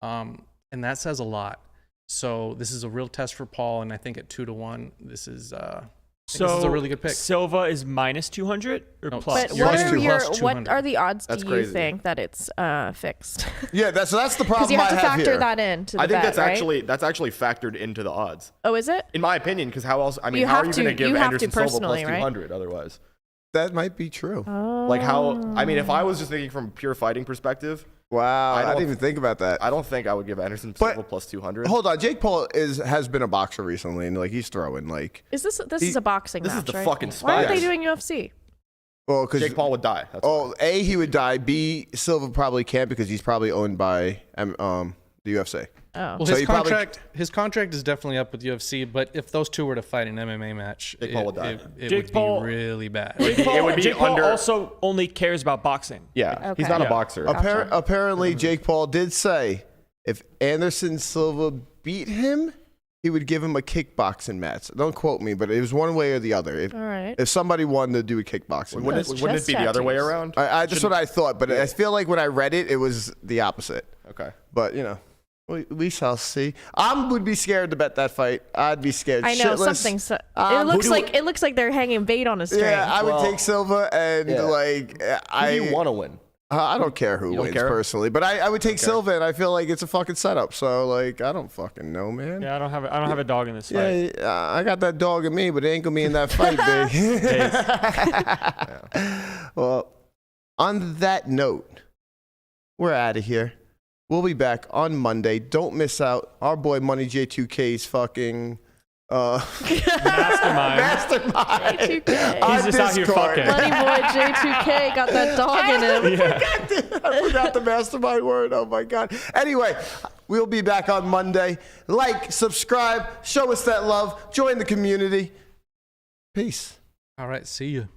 And that says a lot. So this is a real test for Paul, and I think at 2-1, this is a really good pick.
Silva is minus 200 or
No,
plus?
But
You're
what
plus
are your
200.
what are the odds?
That's
do you
crazy.
think that it's fixed?
Yeah, that's the
Because
problem
you have
I
to
have
factor
here.
that into the
I think
bet,
that's actually factored into the odds.
Oh, is it?
In my opinion, because how else? I mean,
You
how
have
are you
to-
going to give
you have to
Anderson Silva plus
personally, right?
200 otherwise?
That might be true.
Like how? I mean, if I was just thinking from a pure fighting perspective,
Wow, I
don't-
didn't even think about that.
I don't think I would give Anderson
But-
Silva plus 200.
Hold on, Jake Paul has been a boxer recently, and like he's throwing like
Is this is a boxing
this is
match,
the
right?
fucking
Why aren't they
spy.
doing UFC?
because
Jake Paul would die. That's why.
A, he would die. B, Silva probably can't because he's probably owned by the UFC.
Oh,
Well,
So you probably-
his contract is definitely up with UFC, but if those two were to fight an MMA match,
Jake Paul would die.
it
Jake
would
Paul-
be really bad.
It would be
Jake Paul
under-
also only cares about boxing.
Yeah, he's
Okay.
not a
Yeah.
boxer.
Apparently, Jake Paul did say if Anderson Silva beat him, he would give him a kickboxing match. Don't quote me, but it was one way or the other. If,
all right.
if somebody wanted to do a kickboxing match.
Those
Wouldn't
chest
it be the other way
tattoos.
around?
That's what I thought, but I feel like when I read it, it was the opposite.
Okay.
But, we shall see. I would be scared to bet that fight. I'd be scared
I know
shitless.
something's. It
Who
looks like they're hanging bait on a string.
Yeah, I would
Well,
take Silva, and
yeah.
I
Who do you want to win?
I don't care who
You don't
wins
care?
personally, but I would take Silva, and I feel like it's a fucking setup. So like, I don't fucking know, man.
Yeah, I don't have a dog in this fight.
Yeah, I got that dog in me, but it ain't gonna be in that fight, big. Well, on that note, we're out of here. We'll be back on Monday. Don't miss out. Our boy Money J2K's fucking
Mastermind.
mastermind.
J2K.
on
He's just out here
Discord.
fucking.
Money boy J2K got that dog in him.
I forgot the mastermind word. Oh my God. Anyway, we'll be back on Monday. Like, subscribe, show us that love, join the community. Peace.
All right, see you.